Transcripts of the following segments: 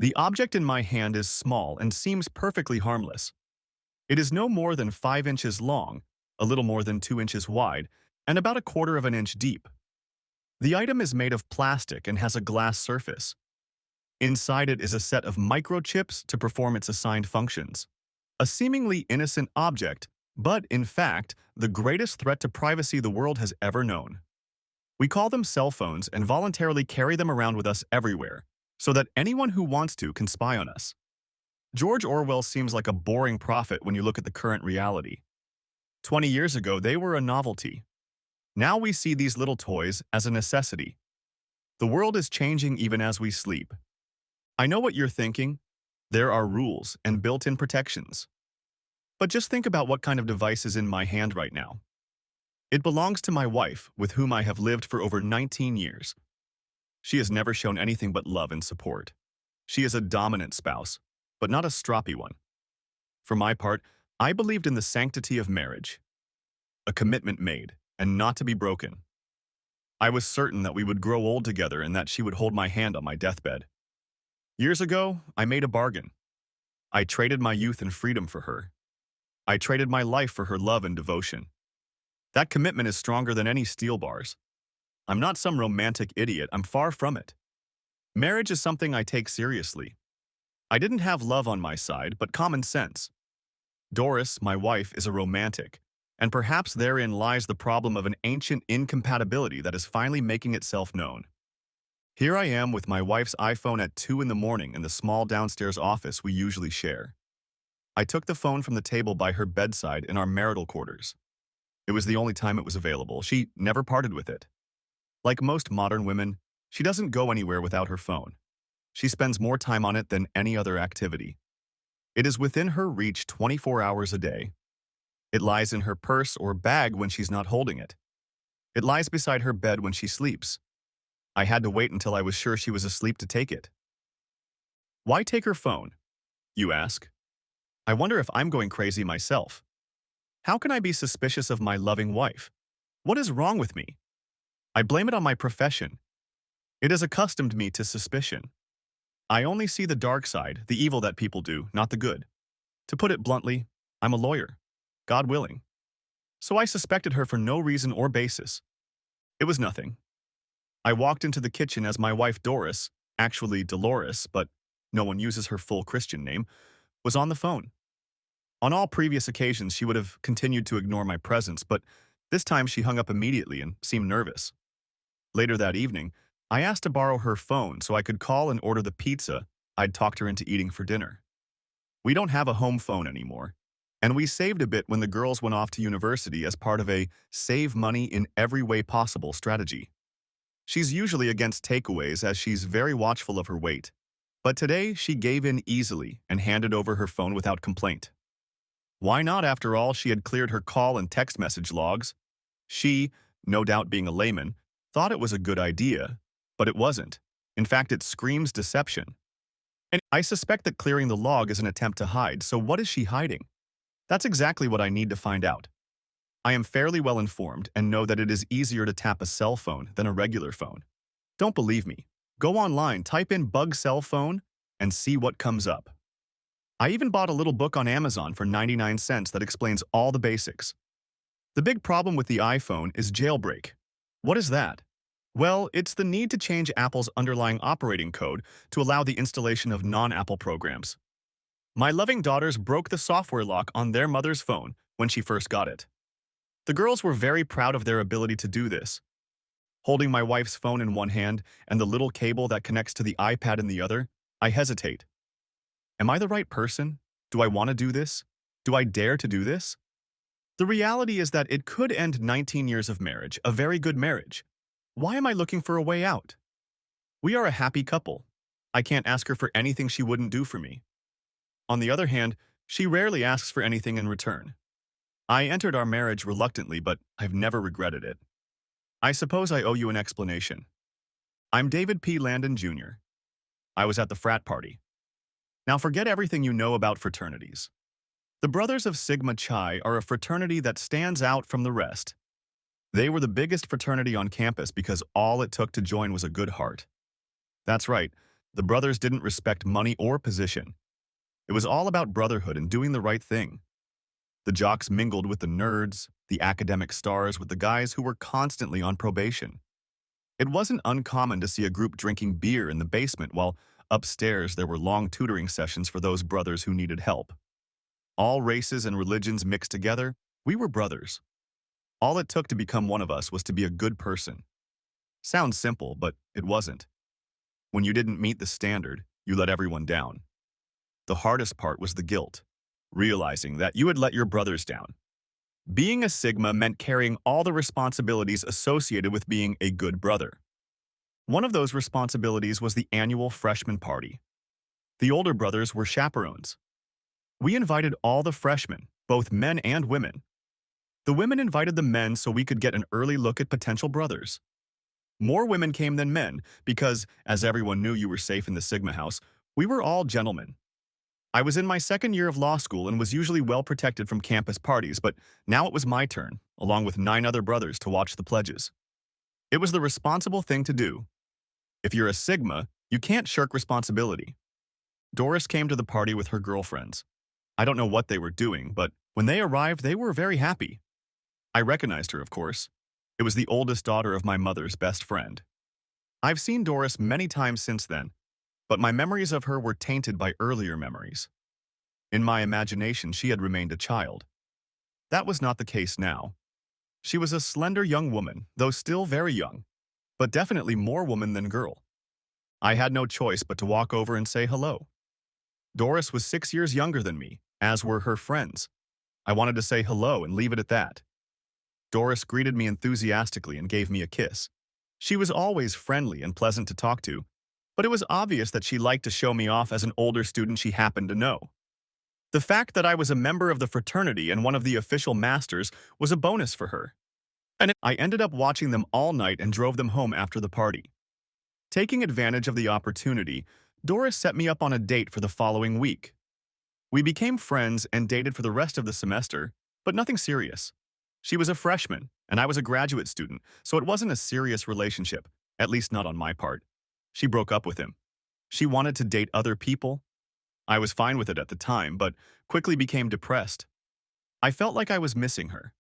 The object in my hand is small and seems perfectly harmless. It is no more than 5 inches long, a little more than 2 inches wide, and about a quarter of an inch deep. The item is made of plastic and has a glass surface. Inside it is a set of microchips to perform its assigned functions. A seemingly innocent object, but in fact, the greatest threat to privacy the world has ever known. We call them cell phones and voluntarily carry them around with us everywhere, so that anyone who wants to can spy on us. George Orwell seems like a boring prophet when you look at the current reality. 20 years ago, they were a novelty. Now we see these little toys as a necessity. The world is changing even as we sleep. I know what you're thinking. There are rules and built-in protections. But just think about what kind of device is in my hand right now. It belongs to my wife, with whom I have lived for over 19 years. She has never shown anything but love and support. She is a dominant spouse, but not a stroppy one. For my part, I believed in the sanctity of marriage, a commitment made and not to be broken. I was certain that we would grow old together and that she would hold my hand on my deathbed. Years ago, I made a bargain. I traded my youth and freedom for her. I traded my life for her love and devotion. That commitment is stronger than any steel bars. I'm not some romantic idiot, I'm far from it. Marriage is something I take seriously. I didn't have love on my side, but common sense. Doris, my wife, is a romantic, and perhaps therein lies the problem of an ancient incompatibility that is finally making itself known. Here I am with my wife's iPhone at 2 in the morning in the small downstairs office we usually share. I took the phone from the table by her bedside in our marital quarters. It was the only time it was available. She never parted with it. Like most modern women, she doesn't go anywhere without her phone. She spends more time on it than any other activity. It is within her reach 24 hours a day. It lies in her purse or bag when she's not holding it. It lies beside her bed when she sleeps. I had to wait until I was sure she was asleep to take it. Why take her phone? You ask. I wonder if I'm going crazy myself. How can I be suspicious of my loving wife? What is wrong with me? I blame it on my profession. It has accustomed me to suspicion. I only see the dark side, the evil that people do, not the good. To put it bluntly, I'm a lawyer, God willing. So I suspected her for no reason or basis. It was nothing. I walked into the kitchen as my wife Doris, actually Dolores, but no one uses her full Christian name, was on the phone. On all previous occasions, she would have continued to ignore my presence, but this time she hung up immediately and seemed nervous. Later that evening, I asked to borrow her phone so I could call and order the pizza I'd talked her into eating for dinner. We don't have a home phone anymore, and we saved a bit when the girls went off to university as part of a save money in every way possible strategy. She's usually against takeaways as she's very watchful of her weight, but today she gave in easily and handed over her phone without complaint. Why not, after all? She had cleared her call and text message logs. She, no doubt being a layman, thought it was a good idea, but it wasn't. In fact, it screams deception. And I suspect that clearing the log is an attempt to hide, so what is she hiding? That's exactly what I need to find out. I am fairly well informed and know that it is easier to tap a cell phone than a regular phone. Don't believe me? Go online, type in bug cell phone, and see what comes up. I even bought a little book on Amazon for 99 cents that explains all the basics. The big problem with the iPhone is jailbreak. What is that? Well, it's the need to change Apple's underlying operating code to allow the installation of non-Apple programs. My loving daughters broke the software lock on their mother's phone when she first got it. The girls were very proud of their ability to do this. Holding my wife's phone in one hand and the little cable that connects to the iPad in the other, I hesitate. Am I the right person? Do I want to do this? Do I dare to do this? The reality is that it could end 19 years of marriage, a very good marriage. Why am I looking for a way out? We are a happy couple. I can't ask her for anything she wouldn't do for me. On the other hand, she rarely asks for anything in return. I entered our marriage reluctantly, but I've never regretted it. I suppose I owe you an explanation. I'm David P. Landon, Jr. I was at the frat party. Now forget everything you know about fraternities. The Brothers of Sigma Chi are a fraternity that stands out from the rest. They were the biggest fraternity on campus because all it took to join was a good heart. That's right, The brothers didn't respect money or position. It was all about brotherhood and doing the right thing. The jocks mingled with the nerds, the academic stars with the guys who were constantly on probation. It wasn't uncommon to see a group drinking beer in the basement while upstairs there were long tutoring sessions for those brothers who needed help. All races and religions mixed together, we were brothers. All it took to become one of us was to be a good person. Sounds simple, but it wasn't. When you didn't meet the standard, you let everyone down. The hardest part was the guilt, realizing that you had let your brothers down. Being a Sigma meant carrying all the responsibilities associated with being a good brother. One of those responsibilities was the annual freshman party. The older brothers were chaperones. We invited all the freshmen, both men and women. The women invited the men so we could get an early look at potential brothers. More women came than men because, as everyone knew you were safe in the Sigma house, we were all gentlemen. I was in my second year of law school and was usually well protected from campus parties, but now it was my turn, along with 9 other brothers, to watch the pledges. It was the responsible thing to do. If you're a Sigma, you can't shirk responsibility. Doris came to the party with her girlfriends. I don't know what they were doing, but when they arrived, they were very happy. I recognized her, of course. It was the oldest daughter of my mother's best friend. I've seen Doris many times since then, but my memories of her were tainted by earlier memories. In my imagination, she had remained a child. That was not the case now. She was a slender young woman, though still very young, but definitely more woman than girl. I had no choice but to walk over and say hello. Doris was 6 years younger than me, as were her friends. I wanted to say hello and leave it at that. Doris greeted me enthusiastically and gave me a kiss. She was always friendly and pleasant to talk to, but it was obvious that she liked to show me off as an older student she happened to know. The fact that I was a member of the fraternity and one of the official masters was a bonus for her. And I ended up watching them all night and drove them home after the party. Taking advantage of the opportunity, Doris set me up on a date for the following week. We became friends and dated for the rest of the semester, but nothing serious. She was a freshman, and I was a graduate student, so it wasn't a serious relationship, at least not on my part. She broke up with him. She wanted to date other people. I was fine with it at the time, but quickly became depressed. I felt like I was missing her.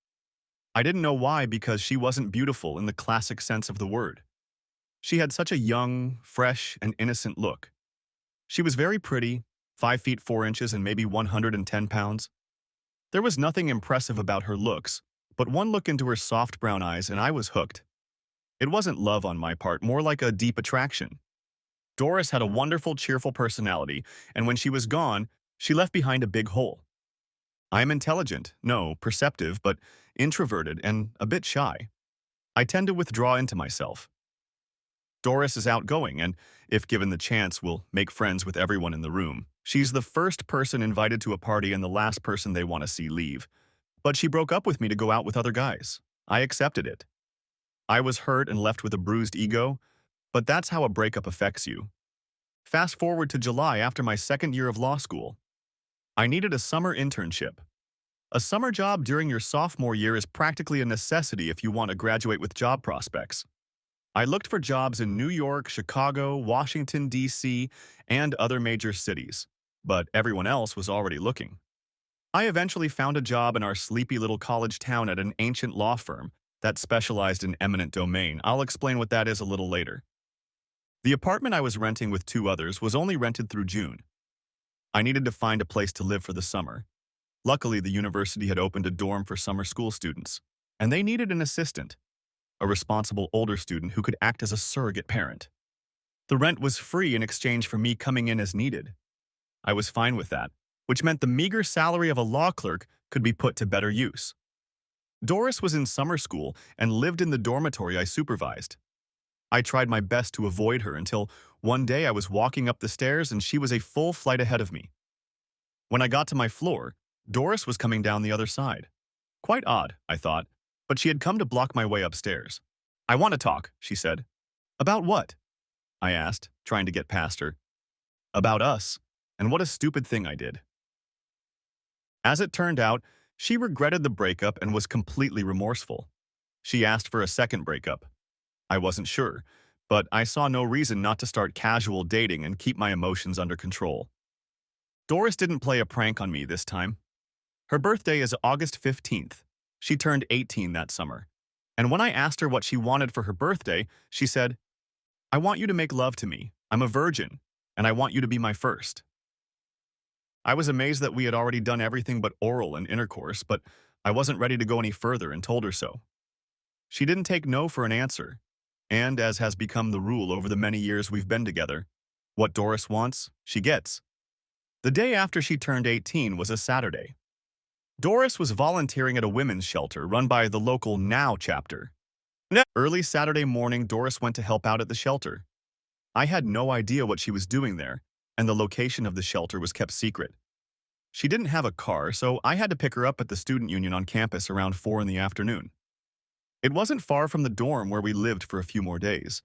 I didn't know why because she wasn't beautiful in the classic sense of the word. She had such a young, fresh, and innocent look. She was very pretty, 5 feet 4 inches and maybe 110 pounds. There was nothing impressive about her looks, but one look into her soft brown eyes and I was hooked. It wasn't love on my part, more like a deep attraction. Doris had a wonderful, cheerful personality, and when she was gone, she left behind a big hole. I am intelligent, no, perceptive, but introverted and a bit shy. I tend to withdraw into myself. Doris is outgoing and, if given the chance, will make friends with everyone in the room. She's the first person invited to a party and the last person they want to see leave. But she broke up with me to go out with other guys. I accepted it. I was hurt and left with a bruised ego, but that's how a breakup affects you. Fast forward to July after my second year of law school. I needed a summer internship. A summer job during your sophomore year is practically a necessity if you want to graduate with job prospects. I looked for jobs in New York, Chicago, Washington, D.C., and other major cities, but everyone else was already looking. I eventually found a job in our sleepy little college town at an ancient law firm that specialized in eminent domain. I'll explain what that is a little later. The apartment I was renting with 2 others was only rented through June. I needed to find a place to live for the summer. Luckily, the university had opened a dorm for summer school students, and they needed an assistant, a responsible older student who could act as a surrogate parent. The rent was free in exchange for me coming in as needed. I was fine with that, which meant the meager salary of a law clerk could be put to better use. Doris was in summer school and lived in the dormitory I supervised. I tried my best to avoid her until one day I was walking up the stairs and she was a full flight ahead of me. When I got to my floor, Doris was coming down the other side. Quite odd, I thought, but she had come to block my way upstairs. "I want to talk," she said. "About what?" I asked, trying to get past her. "About us, and what a stupid thing I did." As it turned out, she regretted the breakup and was completely remorseful. She asked for a second breakup. I wasn't sure. but I saw no reason not to start casual dating and keep my emotions under control. Doris didn't play a prank on me this time. Her birthday is August 15th. She turned 18 that summer. And when I asked her what she wanted for her birthday, she said, "I want you to make love to me. I'm a virgin, and I want you to be my first." I was amazed that we had already done everything but oral and intercourse, but I wasn't ready to go any further and told her so. She didn't take no for an answer, and as has become the rule over the many years we've been together, what Doris wants, she gets. The day after she turned 18 was a Saturday. Doris was volunteering at a women's shelter run by the local Now chapter. Early Saturday morning, Doris went to help out at the shelter. I had no idea what she was doing there, and the location of the shelter was kept secret. She didn't have a car, so I had to pick her up at the student union on campus around 4 in the afternoon. It wasn't far from the dorm where we lived for a few more days.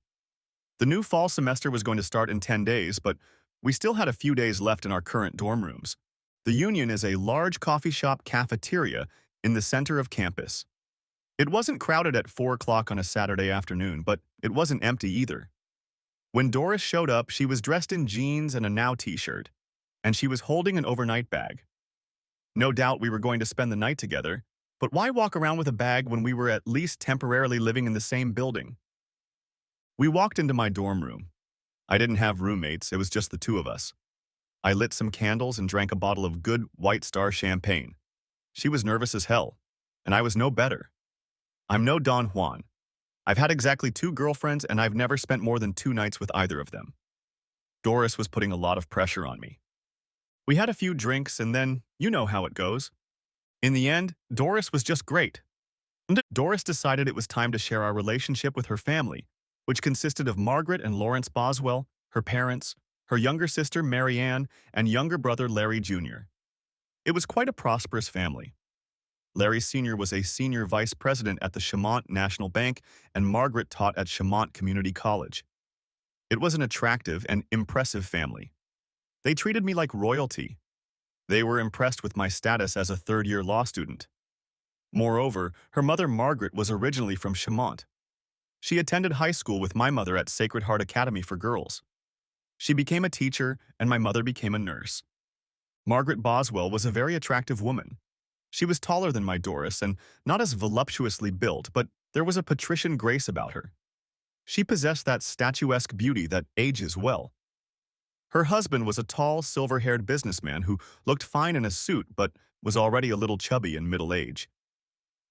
The new fall semester was going to start in 10 days, but we still had a few days left in our current dorm rooms. The Union is a large coffee shop cafeteria in the center of campus. It wasn't crowded at 4 o'clock on a Saturday afternoon, but it wasn't empty either. When Doris showed up, she was dressed in jeans and a Now t-shirt, and she was holding an overnight bag. No doubt we were going to spend the night together, but why walk around with a bag when we were at least temporarily living in the same building? We walked into my dorm room. I didn't have roommates, it was just the two of us. I lit some candles and drank a bottle of good White Star champagne. She was nervous as hell, and I was no better. I'm no Don Juan. I've had exactly 2 girlfriends, and I've never spent more than 2 nights with either of them. Doris was putting a lot of pressure on me. We had a few drinks, and then, you know how it goes. In the end, Doris was just great. Doris decided it was time to share our relationship with her family, which consisted of Margaret and Lawrence Boswell, her parents, her younger sister Marianne, and younger brother Larry Jr. It was quite a prosperous family. Larry Sr. was a senior vice president at the Chemont National Bank, and Margaret taught at Chemont Community College. It was an attractive and impressive family. They treated me like royalty. They were impressed with my status as a third-year law student. Moreover, her mother Margaret was originally from Chemont. She attended high school with my mother at Sacred Heart Academy for Girls. She became a teacher, and my mother became a nurse. Margaret Boswell was a very attractive woman. She was taller than my Doris and not as voluptuously built, but there was a patrician grace about her. She possessed that statuesque beauty that ages well. Her husband was a tall, silver-haired businessman who looked fine in a suit but was already a little chubby in middle age.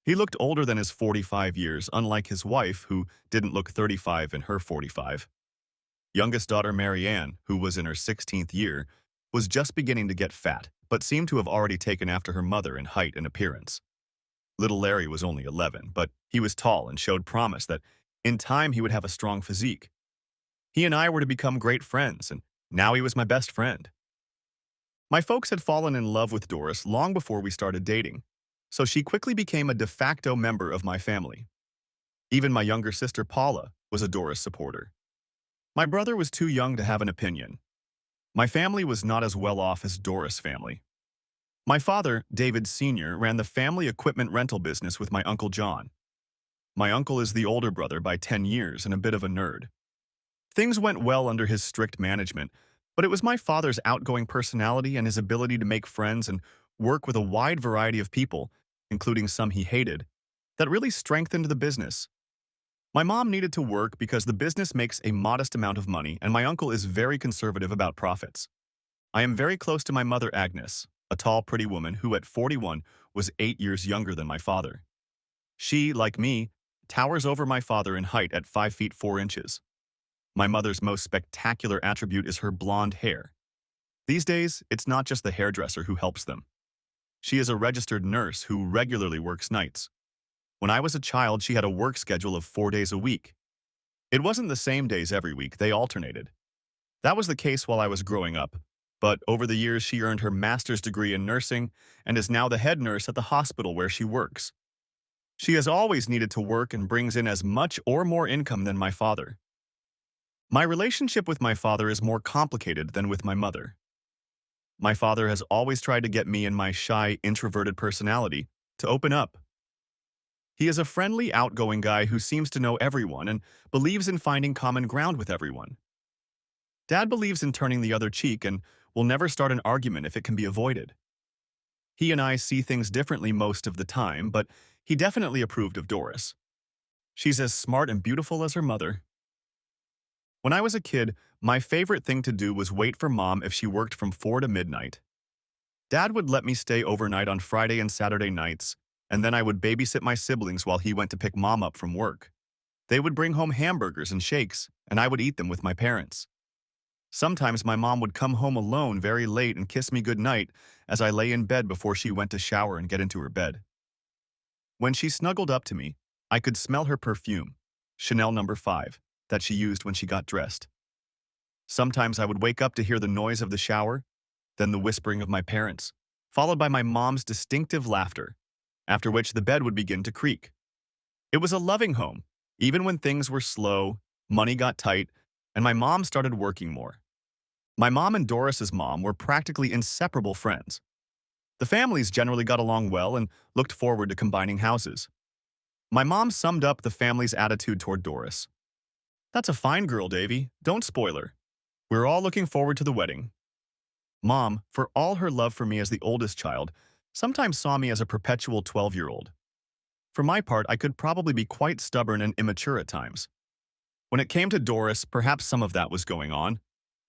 He looked older than his 45 years, unlike his wife, who didn't look 35 in her 45. Youngest daughter Marianne, who was in her 16th year, was just beginning to get fat, but seemed to have already taken after her mother in height and appearance. Little Larry was only 11, but he was tall and showed promise that in time he would have a strong physique. He and I were to become great friends, and now he was my best friend. My folks had fallen in love with Doris long before we started dating, so she quickly became a de facto member of my family. Even my younger sister Paula was a Doris supporter. My brother was too young to have an opinion. My family was not as well off as Doris' family. My father, David Sr., ran the family equipment rental business with my Uncle John. My uncle is the older brother by 10 years and a bit of a nerd. Things went well under his strict management, but it was my father's outgoing personality and his ability to make friends and work with a wide variety of people, including some he hated, that really strengthened the business. My mom needed to work because the business makes a modest amount of money, and my uncle is very conservative about profits. I am very close to my mother Agnes, a tall, pretty woman who at 41 was 8 years younger than my father. She, like me, towers over my father in height at 5 feet 4 inches. My mother's most spectacular attribute is her blonde hair. These days, it's not just the hairdresser who helps them. She is a registered nurse who regularly works nights. When I was a child, she had a work schedule of 4 days a week. It wasn't the same days every week, they alternated. That was the case while I was growing up, but over the years she earned her master's degree in nursing and is now the head nurse at the hospital where she works. She has always needed to work and brings in as much or more income than my father. My relationship with my father is more complicated than with my mother. My father has always tried to get me and my shy, introverted personality to open up. He is a friendly, outgoing guy who seems to know everyone and believes in finding common ground with everyone. Dad believes in turning the other cheek and will never start an argument if it can be avoided. He and I see things differently most of the time, but he definitely approved of Doris. She's as smart and beautiful as her mother. When I was a kid, my favorite thing to do was wait for Mom if she worked from 4 to midnight. Dad would let me stay overnight on Friday and Saturday nights, and then I would babysit my siblings while he went to pick Mom up from work. They would bring home hamburgers and shakes, and I would eat them with my parents. Sometimes my mom would come home alone very late and kiss me goodnight as I lay in bed before she went to shower and get into her bed. When she snuggled up to me, I could smell her perfume, Chanel number 5, that she used when she got dressed. Sometimes I would wake up to hear the noise of the shower, then the whispering of my parents, followed by my mom's distinctive laughter, after which the bed would begin to creak. It was a loving home, even when things were slow, money got tight, and my mom started working more. My mom and Doris's mom were practically inseparable friends. The families generally got along well and looked forward to combining houses. My mom summed up the family's attitude toward Doris. "That's a fine girl, Davy. Don't spoil her. We're all looking forward to the wedding." Mom, for all her love for me as the oldest child, sometimes saw me as a perpetual 12-year-old. For my part, I could probably be quite stubborn and immature at times. When it came to Doris, perhaps some of that was going on.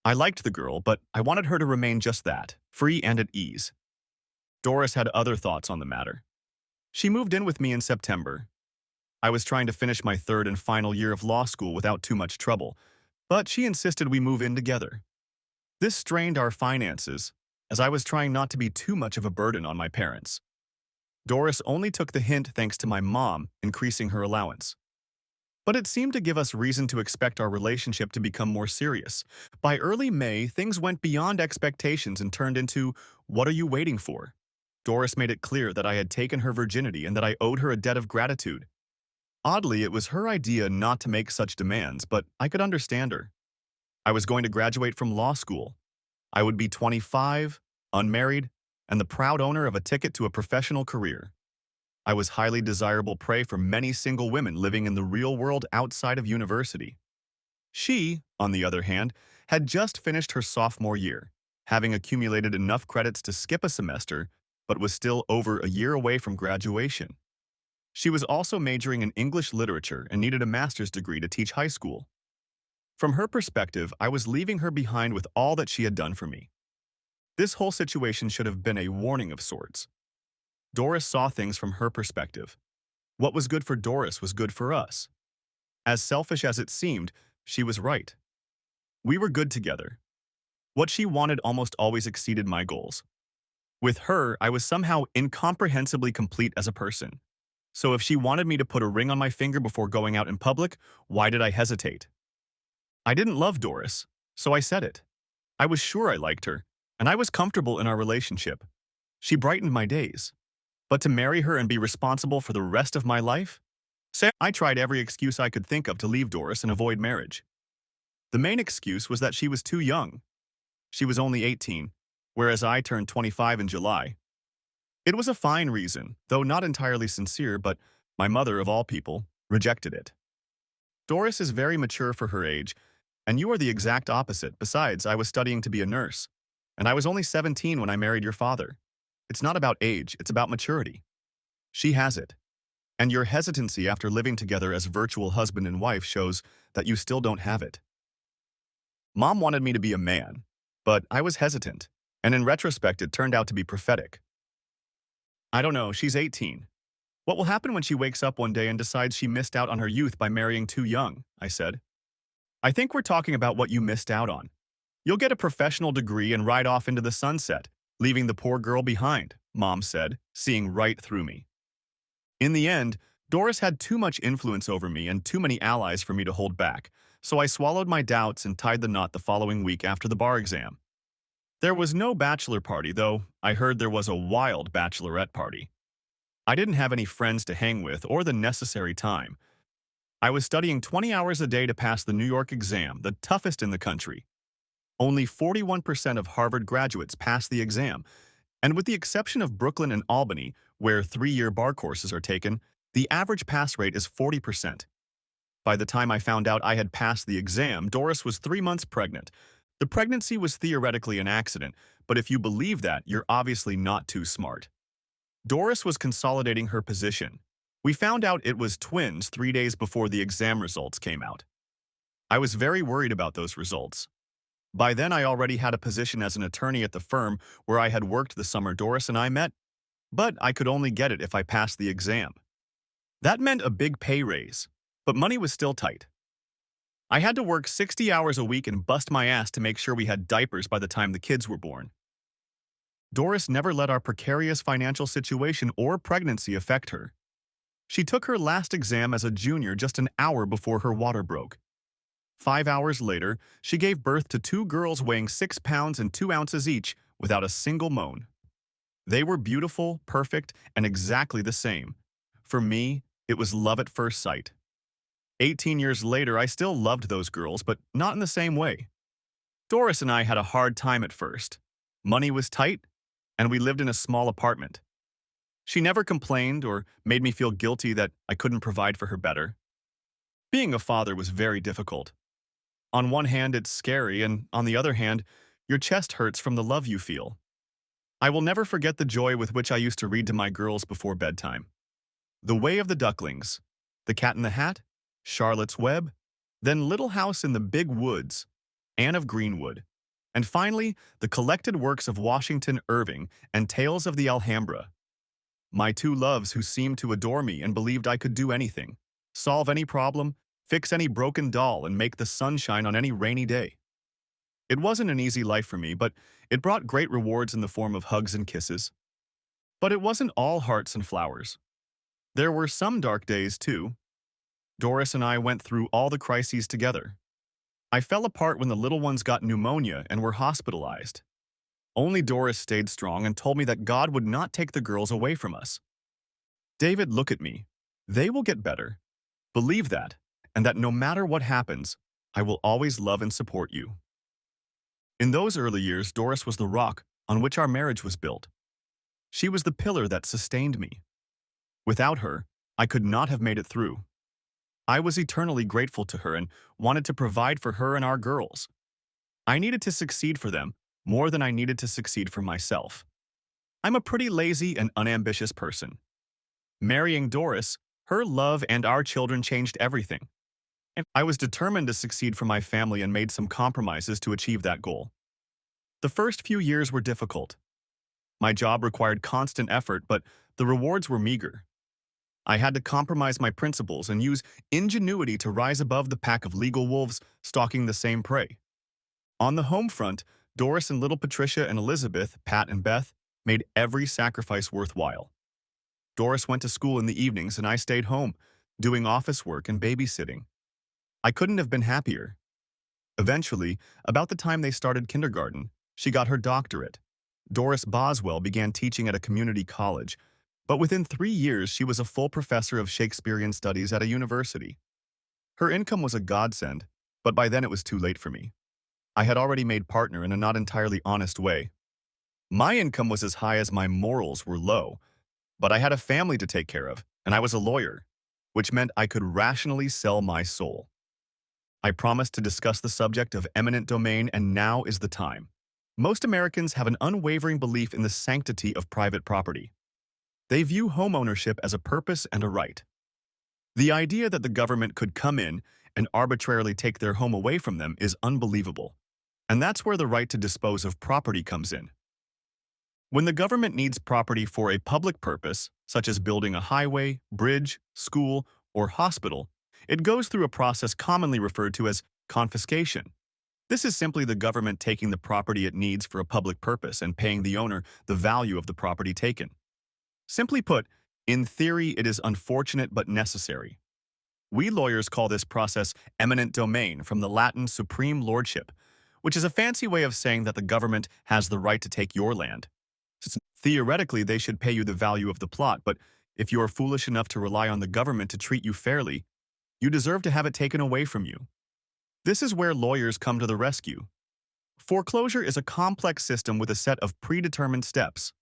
I liked the girl, but I wanted her to remain just that, free and at ease. Doris had other thoughts on the matter. She moved in with me in September. I was trying to finish my third and final year of law school without too much trouble, but she insisted we move in together. This strained our finances, as I was trying not to be too much of a burden on my parents. Doris only took the hint thanks to my mom increasing her allowance. But it seemed to give us reason to expect our relationship to become more serious. By early May, things went beyond expectations and turned into, "What are you waiting for?" Doris made it clear that I had taken her virginity and that I owed her a debt of gratitude. Oddly, it was her idea not to make such demands, but I could understand her. I was going to graduate from law school. I would be 25, unmarried, and the proud owner of a ticket to a professional career. I was highly desirable prey for many single women living in the real world outside of university. She, on the other hand, had just finished her sophomore year, having accumulated enough credits to skip a semester, but was still over a year away from graduation. She was also majoring in English literature and needed a master's degree to teach high school. From her perspective, I was leaving her behind with all that she had done for me. This whole situation should have been a warning of sorts. Doris saw things from her perspective. What was good for Doris was good for us. As selfish as it seemed, she was right. We were good together. What she wanted almost always exceeded my goals. With her, I was somehow incomprehensibly complete as a person. So if she wanted me to put a ring on my finger before going out in public, why did I hesitate? I didn't love Doris, so I said it. I was sure I liked her, and I was comfortable in our relationship. She brightened my days. But to marry her and be responsible for the rest of my life? I tried every excuse I could think of to leave Doris and avoid marriage. The main excuse was that she was too young. She was only 18, whereas I turned 25 in July. It was a fine reason, though not entirely sincere, but my mother, of all people, rejected it. Doris is very mature for her age, and you are the exact opposite. Besides, I was studying to be a nurse, and I was only 17 when I married your father. It's not about age, it's about maturity. She has it. And your hesitancy after living together as virtual husband and wife shows that you still don't have it. Mom wanted me to be a man, but I was hesitant, and in retrospect it turned out to be prophetic. I don't know, she's 18. What will happen when she wakes up one day and decides she missed out on her youth by marrying too young? I said. I think we're talking about what you missed out on. You'll get a professional degree and ride off into the sunset, leaving the poor girl behind, Mom said, seeing right through me. In the end, Doris had too much influence over me and too many allies for me to hold back, so I swallowed my doubts and tied the knot the following week after the bar exam. There was no bachelor party, though I heard there was a wild bachelorette party. I didn't have any friends to hang with or the necessary time. I was studying 20 hours a day to pass the New York exam, the toughest in the country. Only 41% of Harvard graduates passed the exam, and with the exception of Brooklyn and Albany, where 3-year bar courses are taken, The average pass rate is 40%. By the time I found out I had passed the exam, Doris was 3 months pregnant. The pregnancy was theoretically an accident, but if you believe that, you're obviously not too smart. Doris was consolidating her position. We found out it was twins 3 days before the exam results came out. I was very worried about those results. By then, I already had a position as an attorney at the firm where I had worked the summer Doris and I met, but I could only get it if I passed the exam. That meant a big pay raise, but money was still tight. I had to work 60 hours a week and bust my ass to make sure we had diapers by the time the kids were born. Doris never let our precarious financial situation or pregnancy affect her. She took her last exam as a junior just an hour before her water broke. 5 hours later, she gave birth to two girls weighing 6 pounds and 2 ounces each without a single moan. They were beautiful, perfect, and exactly the same. For me, it was love at first sight. 18 years later, I still loved those girls, but not in the same way. Doris and I had a hard time at first. Money was tight, and we lived in a small apartment. She never complained or made me feel guilty that I couldn't provide for her better. Being a father was very difficult. On one hand, it's scary, and on the other hand, your chest hurts from the love you feel. I will never forget the joy with which I used to read to my girls before bedtime. The Way of the Ducklings, The Cat in the Hat, Charlotte's Web, then Little House in the Big Woods, Anne of Greenwood, and finally, the collected works of Washington Irving and Tales of the Alhambra. My two loves who seemed to adore me and believed I could do anything, solve any problem, fix any broken doll, and make the sun shine on any rainy day. It wasn't an easy life for me, but it brought great rewards in the form of hugs and kisses. But it wasn't all hearts and flowers. There were some dark days, too. Doris and I went through all the crises together. I fell apart when the little ones got pneumonia and were hospitalized. Only Doris stayed strong and told me that God would not take the girls away from us. David, look at me. They will get better. Believe that, and that no matter what happens, I will always love and support you. In those early years, Doris was the rock on which our marriage was built. She was the pillar that sustained me. Without her, I could not have made it through. I was eternally grateful to her and wanted to provide for her and our girls. I needed to succeed for them more than I needed to succeed for myself. I'm a pretty lazy and unambitious person. Marrying Doris, her love and our children changed everything. And I was determined to succeed for my family and made some compromises to achieve that goal. The first few years were difficult. My job required constant effort, but the rewards were meager. I had to compromise my principles and use ingenuity to rise above the pack of legal wolves stalking the same prey. On the home front, Doris and little Patricia and Elizabeth, Pat and Beth, made every sacrifice worthwhile. Doris went to school in the evenings and I stayed home, doing office work and babysitting. I couldn't have been happier. Eventually, about the time they started kindergarten, she got her doctorate. Doris Boswell began teaching at a community college, but within 3 years she was a full professor of Shakespearean studies at a university. Her income was a godsend, but by then it was too late for me. I had already made partner in a not entirely honest way. My income was as high as my morals were low, but I had a family to take care of, and I was a lawyer, which meant I could rationally sell my soul. I promised to discuss the subject of eminent domain, and now is the time. Most Americans have an unwavering belief in the sanctity of private property. They view homeownership as a purpose and a right. The idea that the government could come in and arbitrarily take their home away from them is unbelievable. And that's where the right to dispose of property comes in. When the government needs property for a public purpose, such as building a highway, bridge, school, or hospital, it goes through a process commonly referred to as confiscation. This is simply the government taking the property it needs for a public purpose and paying the owner the value of the property taken. Simply put, in theory, it is unfortunate but necessary. We lawyers call this process eminent domain, from the Latin supreme lordship, which is a fancy way of saying that the government has the right to take your land. Theoretically, they should pay you the value of the plot, but if you are foolish enough to rely on the government to treat you fairly, you deserve to have it taken away from you. This is where lawyers come to the rescue. Foreclosure is a complex system with a set of predetermined steps.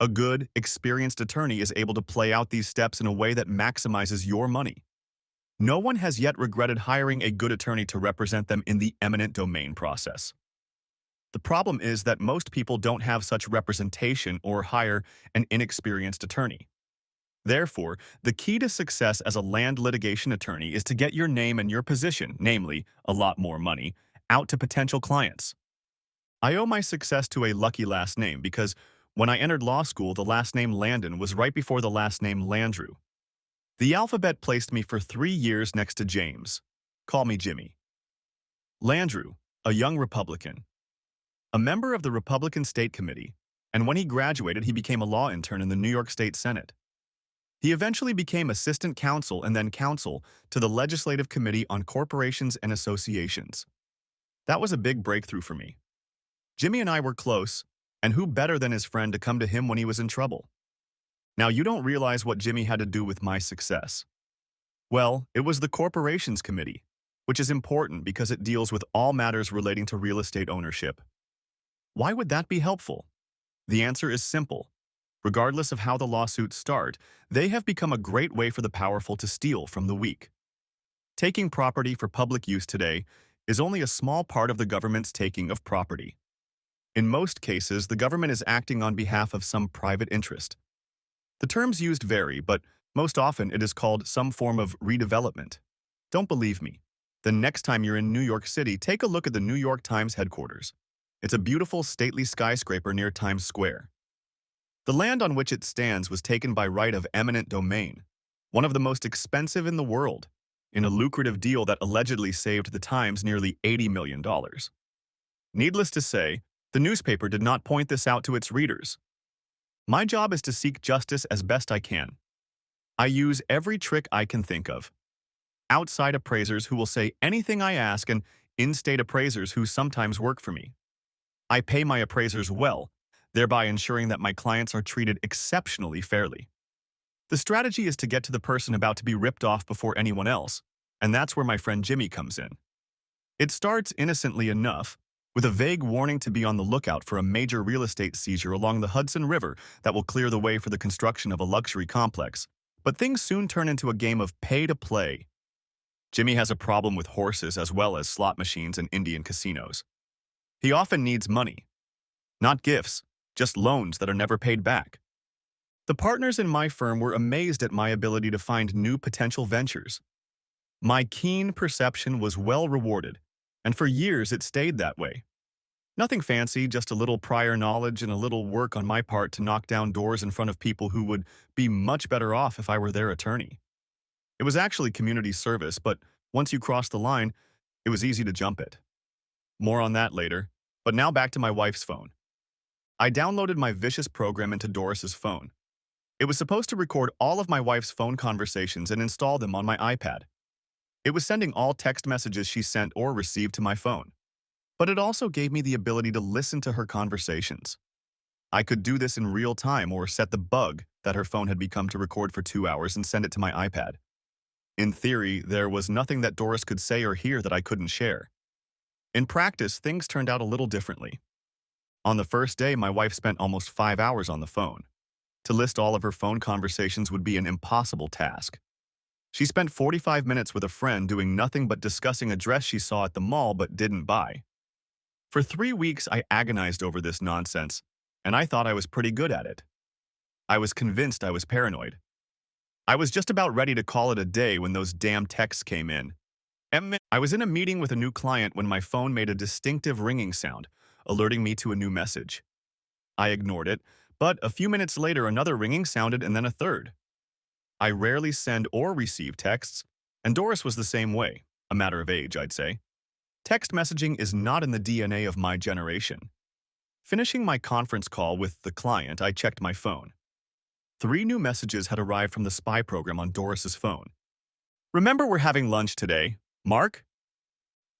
A good, experienced attorney is able to play out these steps in a way that maximizes your money. No one has yet regretted hiring a good attorney to represent them in the eminent domain process. The problem is that most people don't have such representation or hire an inexperienced attorney. Therefore, the key to success as a land litigation attorney is to get your name and your position, namely, a lot more money, out to potential clients. I owe my success to a lucky last name because when I entered law school, the last name Landon was right before the last name Landrew. The alphabet placed me for 3 years next to James. Call me Jimmy. Landrew, a young Republican, a member of the Republican State Committee, and when he graduated, he became a law intern in the New York State Senate. He eventually became assistant counsel and then counsel to the Legislative Committee on Corporations and Associations. That was a big breakthrough for me. Jimmy and I were close, and who better than his friend to come to him when he was in trouble? Now, you don't realize what Jimmy had to do with my success. Well, it was the Corporations Committee, which is important because it deals with all matters relating to real estate ownership. Why would that be helpful? The answer is simple. Regardless of how the lawsuits start, they have become a great way for the powerful to steal from the weak. Taking property for public use today is only a small part of the government's taking of property. In most cases, the government is acting on behalf of some private interest. The terms used vary, but most often it is called some form of redevelopment. Don't believe me? The next time you're in New York City, take a look at the New York Times headquarters. It's a beautiful, stately skyscraper near Times Square. The land on which it stands was taken by right of eminent domain, one of the most expensive in the world, in a lucrative deal that allegedly saved the Times nearly $80 million. Needless to say, the newspaper did not point this out to its readers. My job is to seek justice as best I can. I use every trick I can think of. Outside appraisers who will say anything I ask and in-state appraisers who sometimes work for me. I pay my appraisers well, thereby ensuring that my clients are treated exceptionally fairly. The strategy is to get to the person about to be ripped off before anyone else, and that's where my friend Jimmy comes in. It starts innocently enough, with a vague warning to be on the lookout for a major real estate seizure along the Hudson River that will clear the way for the construction of a luxury complex, but things soon turn into a game of pay-to-play. Jimmy has a problem with horses as well as slot machines and Indian casinos. He often needs money. Not gifts, just loans that are never paid back. The partners in my firm were amazed at my ability to find new potential ventures. My keen perception was well rewarded, and for years it stayed that way. Nothing fancy, just a little prior knowledge and a little work on my part to knock down doors in front of people who would be much better off if I were their attorney. It was actually community service, but once you crossed the line, it was easy to jump it. More on that later, but now back to my wife's phone. I downloaded my vicious program into Doris's phone. It was supposed to record all of my wife's phone conversations and install them on my iPad. It was sending all text messages she sent or received to my phone. But it also gave me the ability to listen to her conversations. I could do this in real time or set the bug that her phone had become to record for 2 hours and send it to my iPad. In theory, there was nothing that Doris could say or hear that I couldn't share. In practice, things turned out a little differently. On the first day, my wife spent almost 5 hours on the phone. To list all of her phone conversations would be an impossible task. She spent 45 minutes with a friend doing nothing but discussing a dress she saw at the mall but didn't buy. For 3 weeks, I agonized over this nonsense, and I thought I was pretty good at it. I was convinced I was paranoid. I was just about ready to call it a day when those damn texts came in. I was in a meeting with a new client when my phone made a distinctive ringing sound, alerting me to a new message. I ignored it, but a few minutes later another ringing sounded and then a third. I rarely send or receive texts, and Doris was the same way, a matter of age, I'd say. Text messaging is not in the DNA of my generation. Finishing my conference call with the client, I checked my phone. 3 new messages had arrived from the spy program on Doris's phone. Remember we're having lunch today, Mark?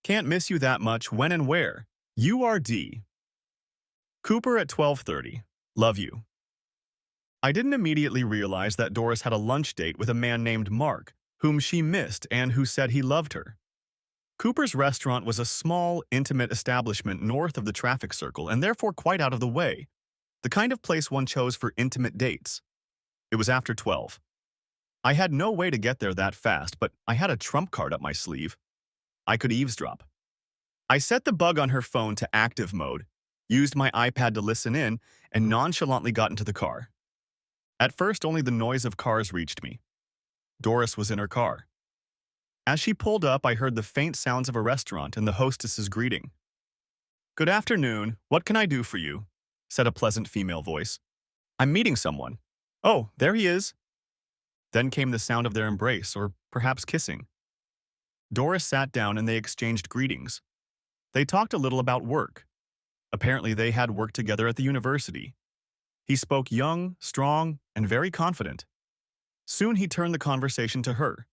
Can't miss you that much, when and where. URD. Cooper at 12:30. Love you. I didn't immediately realize that Doris had a lunch date with a man named Mark, whom she missed and who said he loved her. Cooper's restaurant was a small, intimate establishment north of the traffic circle and therefore quite out of the way. the kind of place one chose for intimate dates. It was after 12. I had no way to get there that fast, but I had a trump card up my sleeve. I could eavesdrop. I set the bug on her phone to active mode, used my iPad to listen in, and nonchalantly got into the car. At first, only the noise of cars reached me. Doris was in her car. As she pulled up, I heard the faint sounds of a restaurant and the hostess's greeting. "Good afternoon, what can I do for you?" said a pleasant female voice. "I'm meeting someone." "Oh, there he is." Then came the sound of their embrace, or perhaps kissing. Doris sat down and they exchanged greetings. They talked a little about work. Apparently, they had worked together at the university. He spoke young, strong, and very confident. Soon he turned the conversation to her.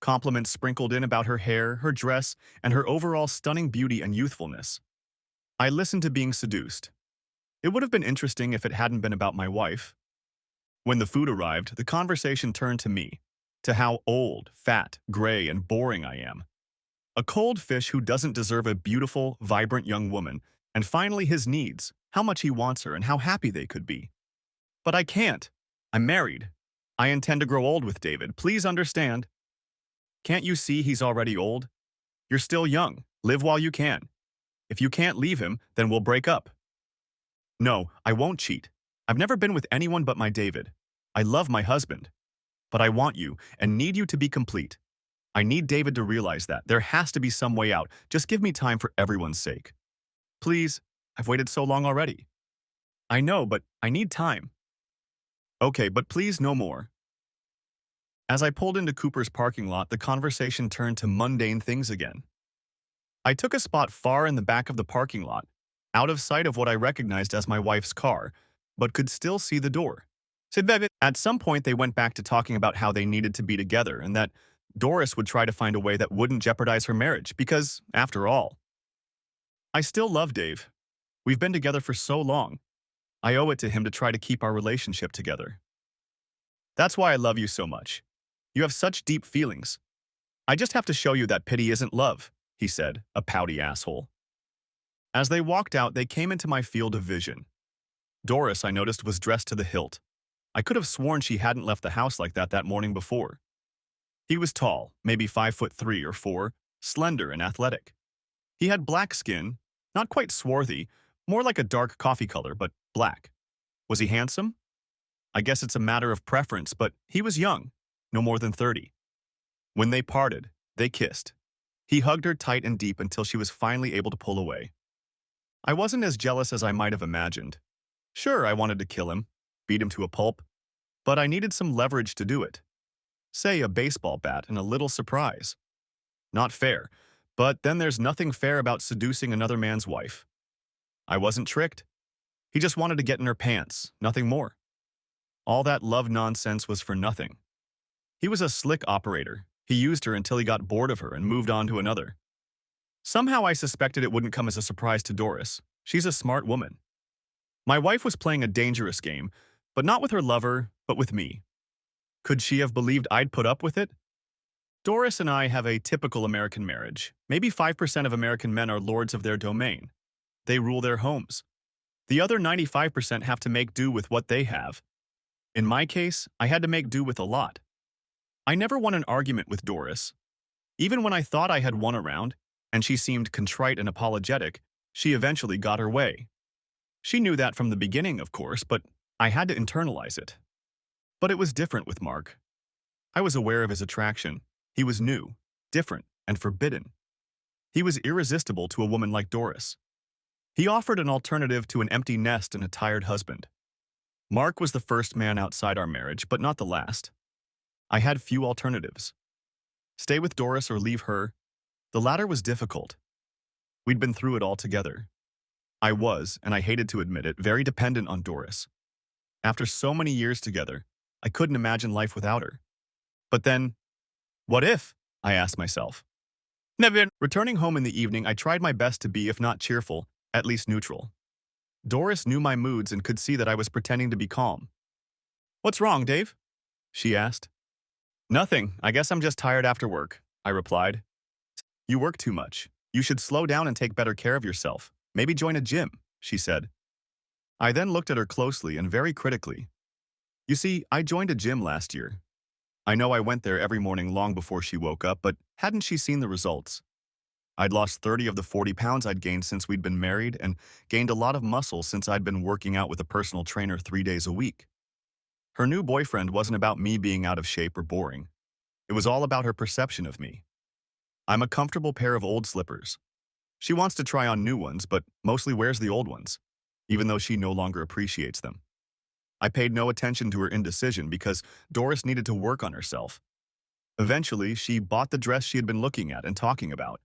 Compliments sprinkled in about her hair, her dress, and her overall stunning beauty and youthfulness. I listened to being seduced. It would have been interesting if it hadn't been about my wife. When the food arrived, the conversation turned to me, to how old, fat, gray, and boring I am. A cold fish who doesn't deserve a beautiful, vibrant young woman, and finally his needs, how much he wants her, and how happy they could be. But I can't. I'm married. I intend to grow old with David. Please understand. Can't you see he's already old? You're still young. Live while you can. If you can't leave him, then we'll break up. No, I won't cheat. I've never been with anyone but my David. I love my husband. But I want you and need you to be complete. I need David to realize that. There has to be some way out. Just give me time for everyone's sake. Please, I've waited so long already. I know, but I need time. Okay, but please no more. As I pulled into Cooper's parking lot, the conversation turned to mundane things again. I took a spot far in the back of the parking lot, out of sight of what I recognized as my wife's car, but could still see the door. At some point, they went back to talking about how they needed to be together and that Doris would try to find a way that wouldn't jeopardize her marriage because, after all, I still love Dave. We've been together for so long. I owe it to him to try to keep our relationship together. That's why I love you so much. You have such deep feelings. I just have to show you that pity isn't love, he said, a pouty asshole. As they walked out, they came into my field of vision. Doris, I noticed, was dressed to the hilt. I could have sworn she hadn't left the house like that morning before. He was tall, maybe 5'3" or 4, slender and athletic. He had black skin, not quite swarthy, more like a dark coffee color, but black. Was he handsome? I guess it's a matter of preference, but he was young, no more than 30. When they parted, they kissed. He hugged her tight and deep until she was finally able to pull away. I wasn't as jealous as I might have imagined. Sure, I wanted to kill him, beat him to a pulp, but I needed some leverage to do it. Say a baseball bat and a little surprise. Not fair, but then there's nothing fair about seducing another man's wife. I wasn't tricked. He just wanted to get in her pants, nothing more. All that love nonsense was for nothing. He was a slick operator. He used her until he got bored of her and moved on to another. Somehow I suspected it wouldn't come as a surprise to Doris. She's a smart woman. My wife was playing a dangerous game, but not with her lover, but with me. Could she have believed I'd put up with it? Doris and I have a typical American marriage. Maybe 5% of American men are lords of their domain. They rule their homes. The other 95% have to make do with what they have. In my case, I had to make do with a lot. I never won an argument with Doris. Even when I thought I had won a round, and she seemed contrite and apologetic, she eventually got her way. She knew that from the beginning, of course, but I had to internalize it. But it was different with Mark. I was aware of his attraction. He was new, different, and forbidden. He was irresistible to a woman like Doris. He offered an alternative to an empty nest and a tired husband. Mark was the first man outside our marriage, but not the last. I had few alternatives. Stay with Doris or leave her. The latter was difficult. We'd been through it all together. I was, and I hated to admit it, very dependent on Doris. After so many years together, I couldn't imagine life without her. But then, what if? I asked myself. Never. Returning home in the evening, I tried my best to be, if not cheerful, at least neutral. Doris knew my moods and could see that I was pretending to be calm. What's wrong, Dave? She asked. Nothing. I guess I'm just tired after work, I replied. You work too much. You should slow down and take better care of yourself. Maybe join a gym, she said. I then looked at her closely and very critically. You see, I joined a gym last year. I know I went there every morning long before she woke up, but hadn't she seen the results? I'd lost 30 of the 40 pounds I'd gained since we'd been married and gained a lot of muscle since I'd been working out with a personal trainer 3 days a week. Her new boyfriend wasn't about me being out of shape or boring. It was all about her perception of me. I'm a comfortable pair of old slippers. She wants to try on new ones, but mostly wears the old ones, even though she no longer appreciates them. I paid no attention to her indecision because Doris needed to work on herself. Eventually, she bought the dress she had been looking at and talking about.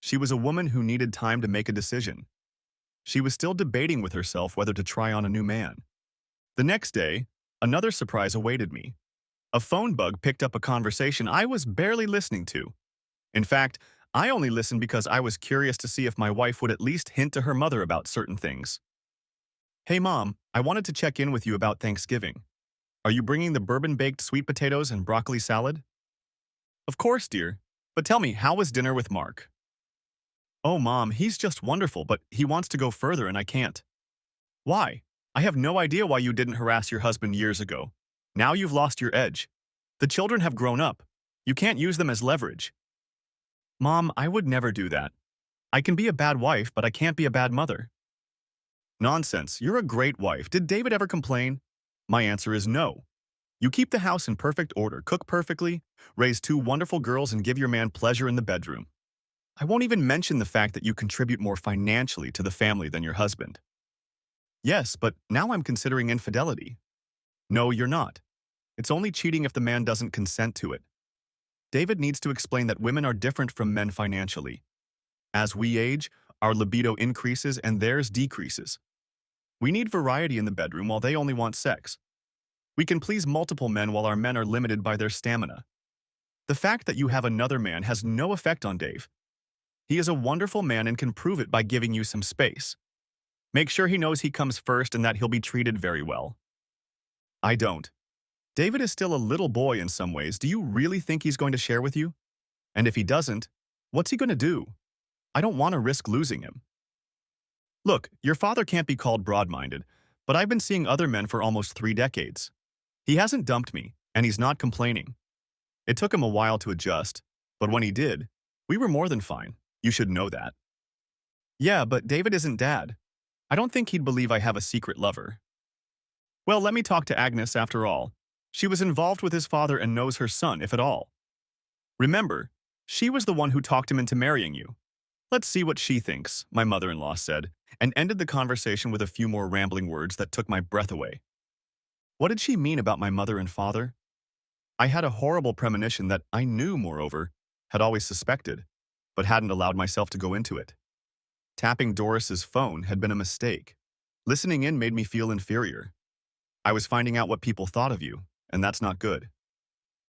She was a woman who needed time to make a decision. She was still debating with herself whether to try on a new man. The next day, another surprise awaited me. A phone bug picked up a conversation I was barely listening to. In fact, I only listened because I was curious to see if my wife would at least hint to her mother about certain things. Hey Mom, I wanted to check in with you about Thanksgiving. Are you bringing the bourbon-baked sweet potatoes and broccoli salad? Of course, dear. But tell me, how was dinner with Mark? Oh, Mom, he's just wonderful, but he wants to go further and I can't. Why? I have no idea why you didn't harass your husband years ago. Now you've lost your edge. The children have grown up. You can't use them as leverage. Mom, I would never do that. I can be a bad wife, but I can't be a bad mother. Nonsense, you're a great wife. Did David ever complain? My answer is no. You keep the house in perfect order, cook perfectly, raise two wonderful girls, and give your man pleasure in the bedroom. I won't even mention the fact that you contribute more financially to the family than your husband. Yes, but now I'm considering infidelity. No, you're not. It's only cheating if the man doesn't consent to it. David needs to explain that women are different from men financially. As we age, our libido increases and theirs decreases. We need variety in the bedroom while they only want sex. We can please multiple men while our men are limited by their stamina. The fact that you have another man has no effect on Dave. He is a wonderful man and can prove it by giving you some space. Make sure he knows he comes first and that he'll be treated very well. I don't. David is still a little boy in some ways. Do you really think he's going to share with you? And if he doesn't, what's he going to do? I don't want to risk losing him. Look, your father can't be called broad-minded, but I've been seeing other men for almost 3 decades. He hasn't dumped me, and he's not complaining. It took him a while to adjust, but when he did, we were more than fine. You should know that. Yeah, but David isn't Dad. I don't think he'd believe I have a secret lover. Well, let me talk to Agnes after all. She was involved with his father and knows her son, if at all. Remember, she was the one who talked him into marrying you. Let's see what she thinks, my mother-in-law said, and ended the conversation with a few more rambling words that took my breath away. What did she mean about my mother and father? I had a horrible premonition that I knew, moreover, had always suspected, but hadn't allowed myself to go into it. Tapping Doris's phone had been a mistake. Listening in made me feel inferior. I was finding out what people thought of you, and that's not good.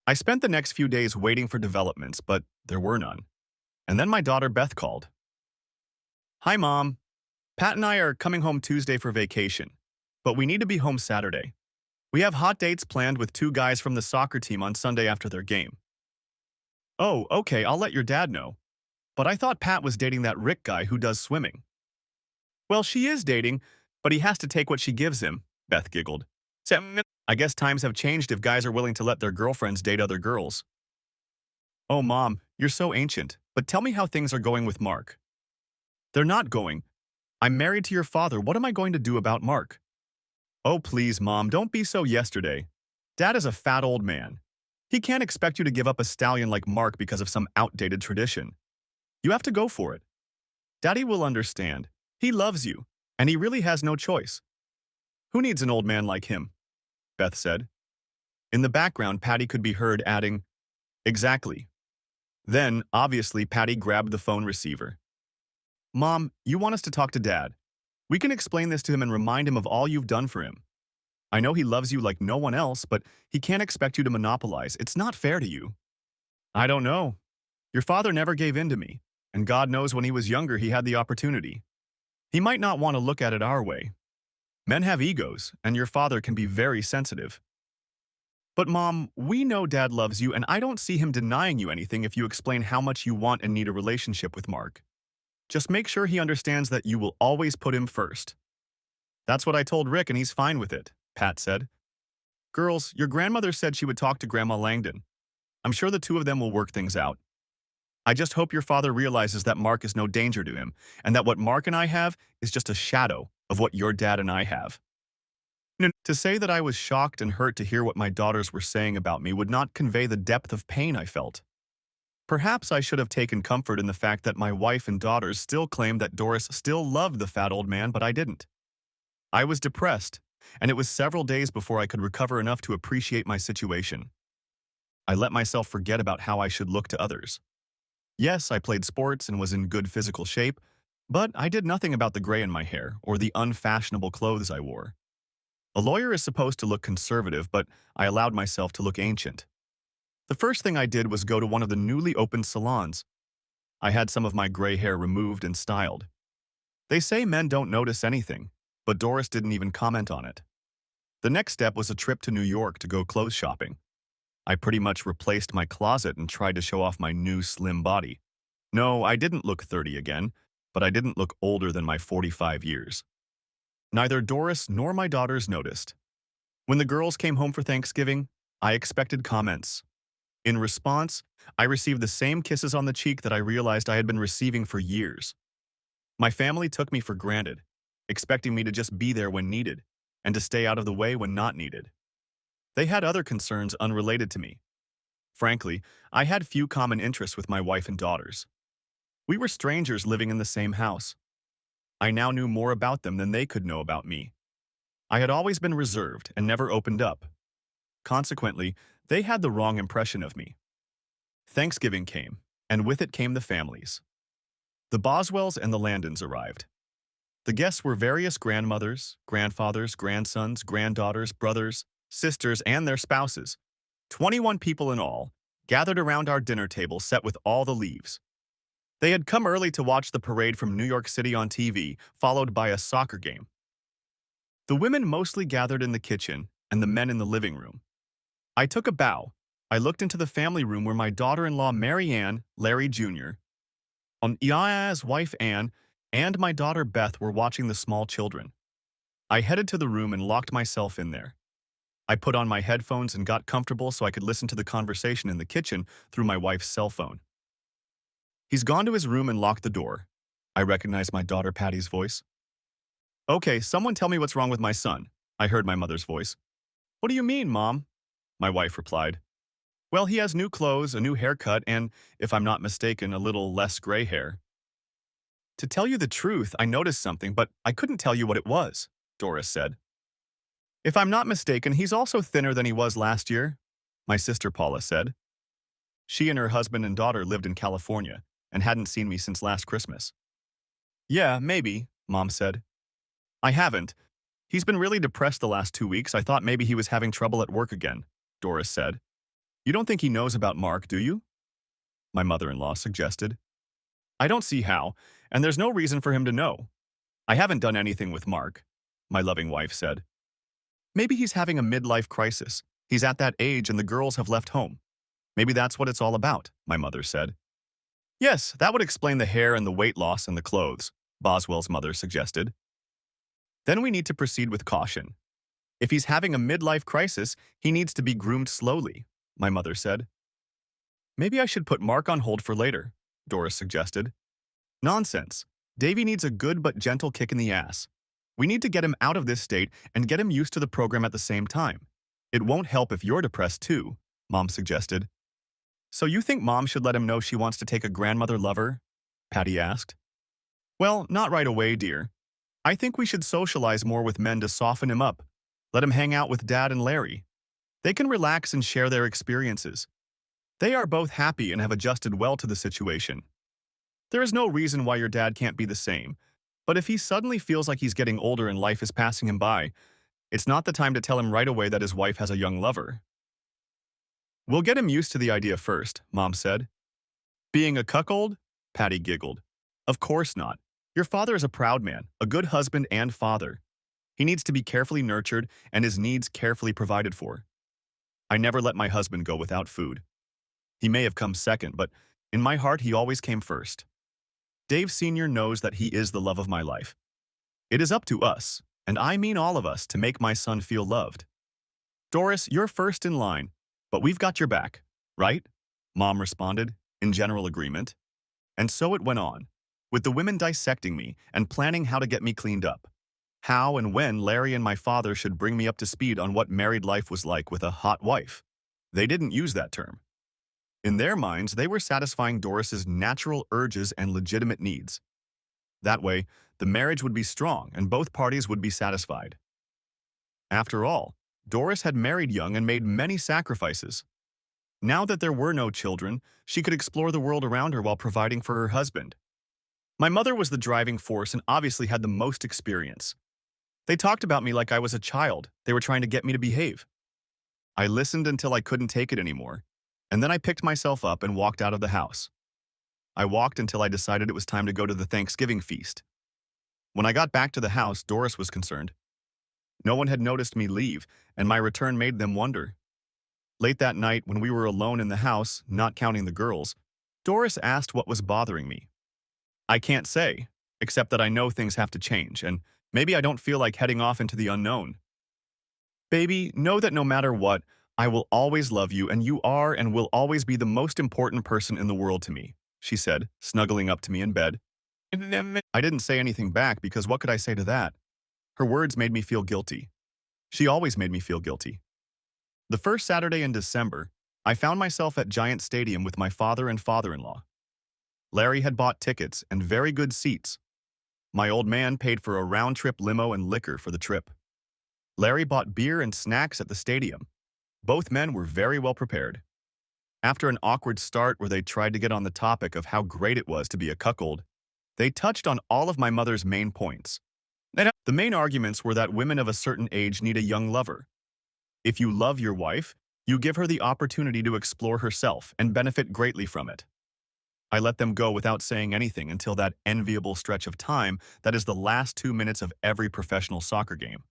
I spent the next few days waiting for developments, but there were none. And then my daughter Beth called. Hi, Mom. Pat and I are coming home Tuesday for vacation, but we need to be home Saturday. We have hot dates planned with 2 guys from the soccer team on Sunday after their game. Oh, okay, I'll let your dad know. But I thought Pat was dating that Rick guy who does swimming. Well, she is dating, but he has to take what she gives him, Beth giggled. I guess times have changed if guys are willing to let their girlfriends date other girls. Oh, Mom, you're so ancient, but tell me how things are going with Mark. They're not going. I'm married to your father. What am I going to do about Mark? Oh, please, Mom, don't be so yesterday. Dad is a fat old man. He can't expect you to give up a stallion like Mark because of some outdated tradition. You have to go for it. Daddy will understand. He loves you, and he really has no choice. Who needs an old man like him? Beth said. In the background, Patty could be heard adding, Exactly. Then, obviously, Patty grabbed the phone receiver. Mom, you want us to talk to Dad. We can explain this to him and remind him of all you've done for him. I know he loves you like no one else, but he can't expect you to monopolize. It's not fair to you. I don't know. Your father never gave in to me, and God knows when he was younger he had the opportunity. He might not want to look at it our way. Men have egos, and your father can be very sensitive. But Mom, we know Dad loves you, and I don't see him denying you anything if you explain how much you want and need a relationship with Mark. Just make sure he understands that you will always put him first. That's what I told Rick and he's fine with it, Pat said. Girls, your grandmother said she would talk to Grandma Langdon. I'm sure the two of them will work things out. I just hope your father realizes that Mark is no danger to him, and that what Mark and I have is just a shadow of what your dad and I have. To say that I was shocked and hurt to hear what my daughters were saying about me would not convey the depth of pain I felt. Perhaps I should have taken comfort in the fact that my wife and daughters still claimed that Doris still loved the fat old man, but I didn't. I was depressed, and it was several days before I could recover enough to appreciate my situation. I let myself forget about how I should look to others. Yes, I played sports and was in good physical shape, but I did nothing about the gray in my hair or the unfashionable clothes I wore. A lawyer is supposed to look conservative, but I allowed myself to look ancient. The first thing I did was go to one of the newly opened salons. I had some of my gray hair removed and styled. They say men don't notice anything, but Doris didn't even comment on it. The next step was a trip to New York to go clothes shopping. I pretty much replaced my closet and tried to show off my new slim body. No, I didn't look 30 again, but I didn't look older than my 45 years. Neither Doris nor my daughters noticed. When the girls came home for Thanksgiving, I expected comments. In response, I received the same kisses on the cheek that I realized I had been receiving for years. My family took me for granted, expecting me to just be there when needed, and to stay out of the way when not needed. They had other concerns unrelated to me. Frankly, I had few common interests with my wife and daughters. We were strangers living in the same house. I now knew more about them than they could know about me. I had always been reserved and never opened up. Consequently, they had the wrong impression of me. Thanksgiving came, and with it came the families. The Boswells and the Landons arrived. The guests were various grandmothers, grandfathers, grandsons, granddaughters, brothers, sisters, and their spouses. 21 people in all, gathered around our dinner table set with all the leaves. They had come early to watch the parade from New York City on TV, followed by a soccer game. The women mostly gathered in the kitchen, and the men in the living room. I took a bow. I looked into the family room where my daughter-in-law Mary Ann, Larry Jr., Iaya's wife Anne, and my daughter Beth were watching the small children. I headed to the room and locked myself in there. I put on my headphones and got comfortable so I could listen to the conversation in the kitchen through my wife's cell phone. He's gone to his room and locked the door. I recognized my daughter Patty's voice. Okay, someone tell me what's wrong with my son, I heard my mother's voice. What do you mean, Mom? My wife replied. Well, he has new clothes, a new haircut, and, if I'm not mistaken, a little less gray hair. To tell you the truth, I noticed something, but I couldn't tell you what it was, Doris said. If I'm not mistaken, he's also thinner than he was last year, my sister Paula said. She and her husband and daughter lived in California and hadn't seen me since last Christmas. Yeah, maybe, Mom said. I haven't. He's been really depressed the last 2 weeks. I thought maybe he was having trouble at work again, Doris said. You don't think he knows about Mark, do you? My mother-in-law suggested. I don't see how, and there's no reason for him to know. I haven't done anything with Mark, my loving wife said. Maybe he's having a midlife crisis. He's at that age and the girls have left home. Maybe that's what it's all about, my mother said. Yes, that would explain the hair and the weight loss and the clothes, Boswell's mother suggested. Then we need to proceed with caution. If he's having a midlife crisis, he needs to be groomed slowly, my mother said. Maybe I should put Mark on hold for later, Doris suggested. Nonsense. Davy needs a good but gentle kick in the ass. We need to get him out of this state and get him used to the program at the same time. It won't help if you're depressed too, Mom suggested. So you think Mom should let him know she wants to take a grandmother lover? Patty asked. Well, not right away, dear. I think we should socialize more with men to soften him up. Let him hang out with Dad and Larry. They can relax and share their experiences. They are both happy and have adjusted well to the situation. There is no reason why your dad can't be the same, but if he suddenly feels like he's getting older and life is passing him by, it's not the time to tell him right away that his wife has a young lover. We'll get him used to the idea first, Mom said. Being a cuckold? Patty giggled. Of course not. Your father is a proud man, a good husband and father. He needs to be carefully nurtured and his needs carefully provided for. I never let my husband go without food. He may have come second, but in my heart he always came first. Dave Sr. knows that he is the love of my life. It is up to us, and I mean all of us, to make my son feel loved. Doris, you're first in line, but we've got your back, right? Mom responded, in general agreement. And so it went on, with the women dissecting me and planning how to get me cleaned up. How and when Larry and my father should bring me up to speed on what married life was like with a hot wife. They didn't use that term. In their minds, they were satisfying Doris's natural urges and legitimate needs. That way, the marriage would be strong and both parties would be satisfied. After all, Doris had married young and made many sacrifices. Now that there were no children, she could explore the world around her while providing for her husband. My mother was the driving force and obviously had the most experience. They talked about me like I was a child. They were trying to get me to behave. I listened until I couldn't take it anymore, and then I picked myself up and walked out of the house. I walked until I decided it was time to go to the Thanksgiving feast. When I got back to the house, Doris was concerned. No one had noticed me leave, and my return made them wonder. Late that night, when we were alone in the house, not counting the girls, Doris asked what was bothering me. I can't say, except that I know things have to change, and maybe I don't feel like heading off into the unknown. Baby, know that no matter what, I will always love you, and you are and will always be the most important person in the world to me, she said, snuggling up to me in bed. I didn't say anything back because what could I say to that? Her words made me feel guilty. She always made me feel guilty. The first Saturday in December, I found myself at Giant Stadium with my father and father-in-law. Larry had bought tickets and very good seats. My old man paid for a round-trip limo and liquor for the trip. Larry bought beer and snacks at the stadium. Both men were very well prepared. After an awkward start where they tried to get on the topic of how great it was to be a cuckold, they touched on all of my mother's main points. The main arguments were that women of a certain age need a young lover. If you love your wife, you give her the opportunity to explore herself and benefit greatly from it. I let them go without saying anything until that enviable stretch of time that is the last 2 minutes of every professional soccer game.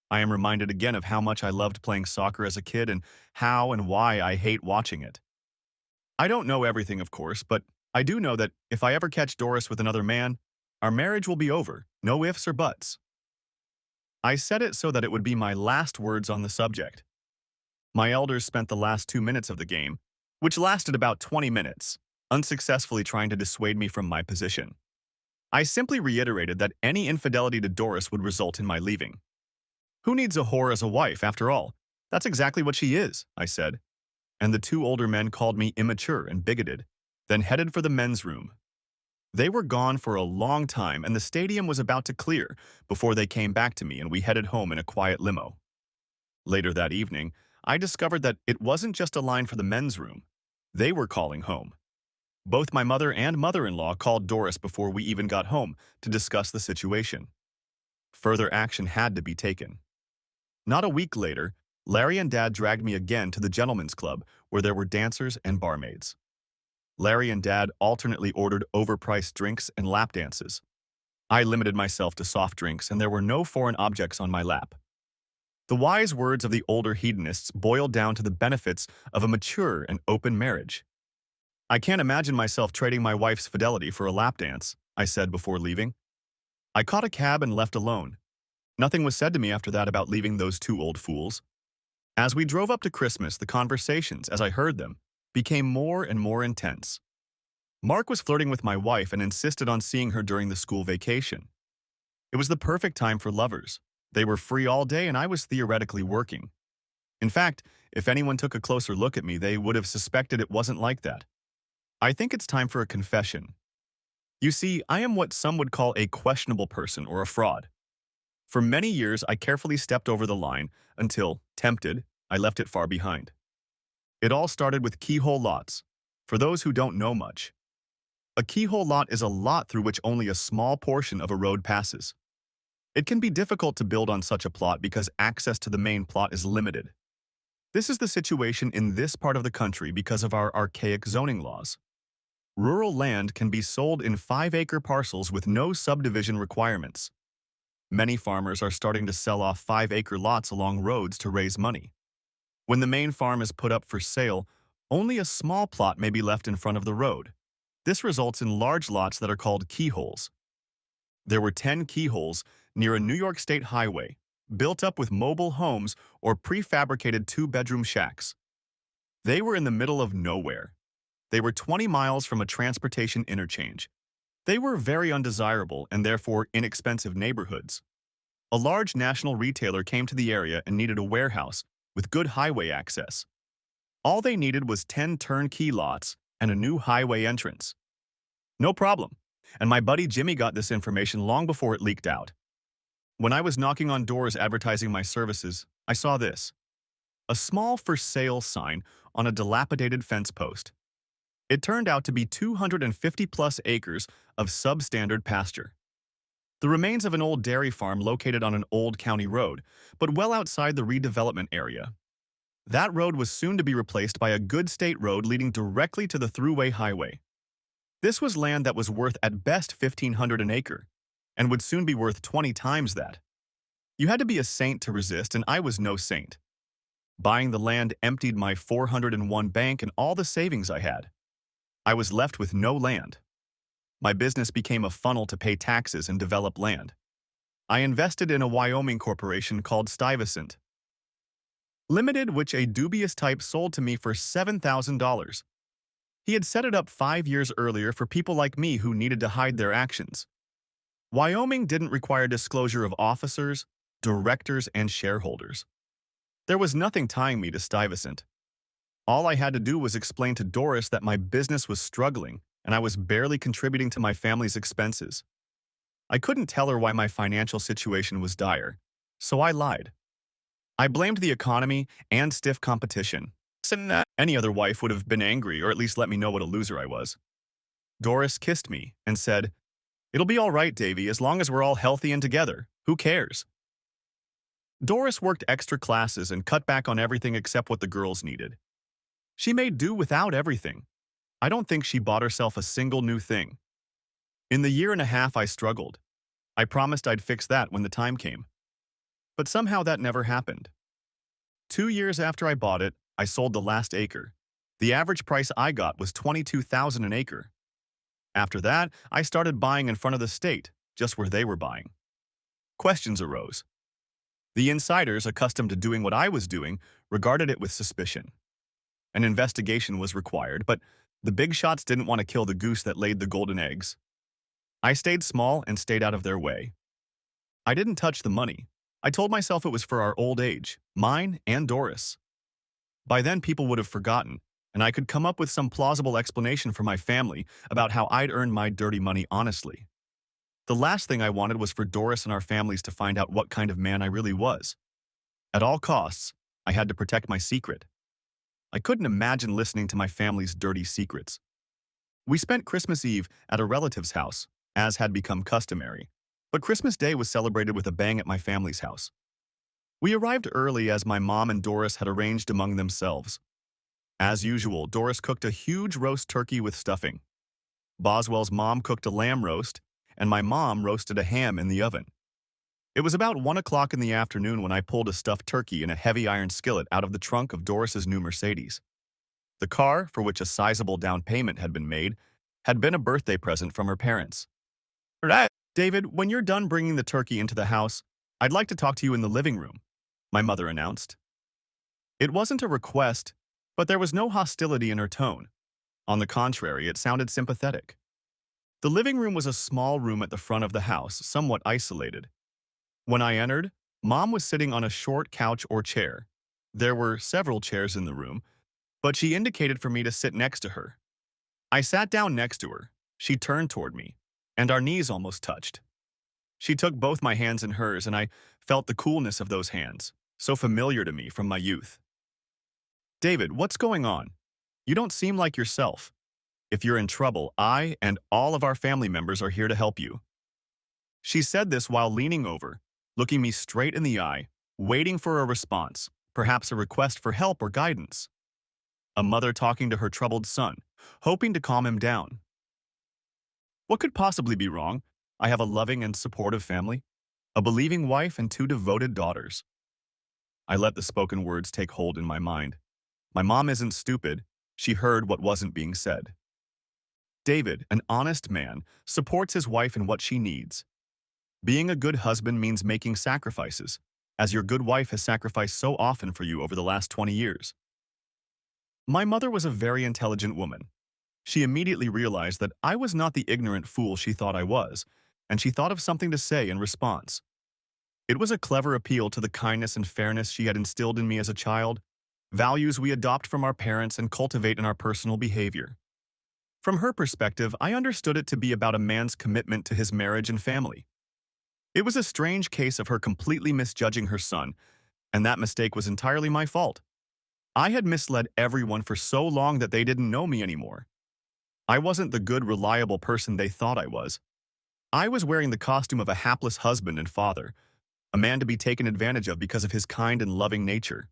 I am reminded again of how much I loved playing soccer as a kid and how and why I hate watching it. I don't know everything, of course, but I do know that if I ever catch Doris with another man, our marriage will be over, no ifs or buts. I said it so that it would be my last words on the subject. My elders spent the last 2 minutes of the game, which lasted about 20 minutes, unsuccessfully trying to dissuade me from my position. I simply reiterated that any infidelity to Doris would result in my leaving. Who needs a whore as a wife, after all? That's exactly what she is, I said. And the two older men called me immature and bigoted, then headed for the men's room. They were gone for a long time, and the stadium was about to clear before they came back to me and we headed home in a quiet limo. Later that evening, I discovered that it wasn't just a line for the men's room. They were calling home. Both my mother and mother-in-law called Doris before we even got home to discuss the situation. Further action had to be taken. Not a week later, Larry and Dad dragged me again to the gentlemen's club where there were dancers and barmaids. Larry and Dad alternately ordered overpriced drinks and lap dances. I limited myself to soft drinks and there were no foreign objects on my lap. The wise words of the older hedonists boiled down to the benefits of a mature and open marriage. I can't imagine myself trading my wife's fidelity for a lap dance, I said before leaving. I caught a cab and left alone. Nothing was said to me after that about leaving those two old fools. As we drove up to Christmas, the conversations, as I heard them, became more and more intense. Mark was flirting with my wife and insisted on seeing her during the school vacation. It was the perfect time for lovers. They were free all day and I was theoretically working. In fact, if anyone took a closer look at me, they would have suspected it wasn't like that. I think it's time for a confession. You see, I am what some would call a questionable person or a fraud. For many years, I carefully stepped over the line until, tempted, I left it far behind. It all started with keyhole lots. For those who don't know much, a keyhole lot is a lot through which only a small portion of a road passes. It can be difficult to build on such a plot because access to the main plot is limited. This is the situation in this part of the country because of our archaic zoning laws. Rural land can be sold in 5-acre parcels with no subdivision requirements. Many farmers are starting to sell off 5-acre lots along roads to raise money. When the main farm is put up for sale, only a small plot may be left in front of the road. This results in large lots that are called keyholes. There were 10 keyholes near a New York State highway, built up with mobile homes or prefabricated two-bedroom shacks. They were in the middle of nowhere. They were 20 miles from a transportation interchange. They were very undesirable and therefore inexpensive neighborhoods. A large national retailer came to the area and needed a warehouse with good highway access. All they needed was 10 turnkey lots and a new highway entrance. No problem. And my buddy Jimmy got this information long before it leaked out. When I was knocking on doors advertising my services, I saw this: a small for sale sign on a dilapidated fence post. It turned out to be 250 plus acres of substandard pasture. The remains of an old dairy farm located on an old county road, but well outside the redevelopment area. That road was soon to be replaced by a good state road leading directly to the thruway highway. This was land that was worth at best $1,500 an acre, and would soon be worth 20 times that. You had to be a saint to resist, and I was no saint. Buying the land emptied my 401 bank and all the savings I had. I was left with no land. My business became a funnel to pay taxes and develop land. I invested in a Wyoming corporation called Stuyvesant Limited, which a dubious type sold to me for $7,000. He had set it up 5 years earlier for people like me who needed to hide their actions. Wyoming didn't require disclosure of officers, directors, and shareholders. There was nothing tying me to Stuyvesant. All I had to do was explain to Doris that my business was struggling and I was barely contributing to my family's expenses. I couldn't tell her why my financial situation was dire, so I lied. I blamed the economy and stiff competition. Any other wife would have been angry or at least let me know what a loser I was. Doris kissed me and said, "It'll be all right, Davy, as long as we're all healthy and together. Who cares?" Doris worked extra classes and cut back on everything except what the girls needed. She made do without everything. I don't think she bought herself a single new thing. In the year and a half I struggled. I promised I'd fix that when the time came. But somehow that never happened. 2 years after I bought it, I sold the last acre. The average price I got was $22,000 an acre. After that, I started buying in front of the state, just where they were buying. Questions arose. The insiders, accustomed to doing what I was doing, regarded it with suspicion. An investigation was required, but the big shots didn't want to kill the goose that laid the golden eggs. I stayed small and stayed out of their way. I didn't touch the money. I told myself it was for our old age, mine and Doris. By then, people would have forgotten, and I could come up with some plausible explanation for my family about how I'd earned my dirty money honestly. The last thing I wanted was for Doris and our families to find out what kind of man I really was. At all costs, I had to protect my secret. I couldn't imagine listening to my family's dirty secrets. We spent Christmas Eve at a relative's house, as had become customary, but Christmas Day was celebrated with a bang at my family's house. We arrived early as my mom and Doris had arranged among themselves. As usual, Doris cooked a huge roast turkey with stuffing. Boswell's mom cooked a lamb roast, and my mom roasted a ham in the oven. It was about 1 o'clock in the afternoon when I pulled a stuffed turkey in a heavy iron skillet out of the trunk of Doris's new Mercedes. The car, for which a sizable down payment had been made, had been a birthday present from her parents. "Right, David, when you're done bringing the turkey into the house, I'd like to talk to you in the living room," my mother announced. It wasn't a request, but there was no hostility in her tone. On the contrary, it sounded sympathetic. The living room was a small room at the front of the house, somewhat isolated. When I entered, Mom was sitting on a short couch or chair. There were several chairs in the room, but she indicated for me to sit next to her. I sat down next to her. She turned toward me, and our knees almost touched. She took both my hands in hers, and I felt the coolness of those hands, so familiar to me from my youth. "David, what's going on? You don't seem like yourself. If you're in trouble, I and all of our family members are here to help you." She said this while leaning over, looking me straight in the eye, waiting for a response, perhaps a request for help or guidance. A mother talking to her troubled son, hoping to calm him down. What could possibly be wrong? I have a loving and supportive family, a believing wife, and 2 devoted daughters. I let the spoken words take hold in my mind. My mom isn't stupid. She heard what wasn't being said. David, an honest man, supports his wife in what she needs. Being a good husband means making sacrifices, as your good wife has sacrificed so often for you over the last 20 years. My mother was a very intelligent woman. She immediately realized that I was not the ignorant fool she thought I was, and she thought of something to say in response. It was a clever appeal to the kindness and fairness she had instilled in me as a child, values we adopt from our parents and cultivate in our personal behavior. From her perspective, I understood it to be about a man's commitment to his marriage and family. It was a strange case of her completely misjudging her son, and that mistake was entirely my fault. I had misled everyone for so long that they didn't know me anymore. I wasn't the good, reliable person they thought I was. I was wearing the costume of a hapless husband and father, a man to be taken advantage of because of his kind and loving nature.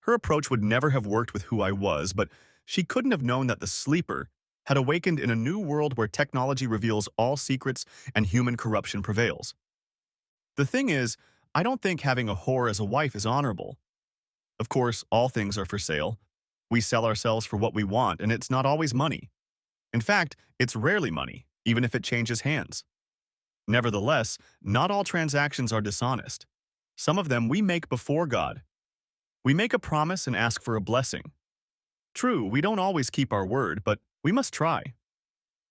Her approach would never have worked with who I was, but she couldn't have known that the sleeper had awakened in a new world where technology reveals all secrets and human corruption prevails. The thing is, I don't think having a whore as a wife is honorable. Of course, all things are for sale. We sell ourselves for what we want, and it's not always money. In fact, it's rarely money, even if it changes hands. Nevertheless, not all transactions are dishonest. Some of them we make before God. We make a promise and ask for a blessing. True, we don't always keep our word, but we must try.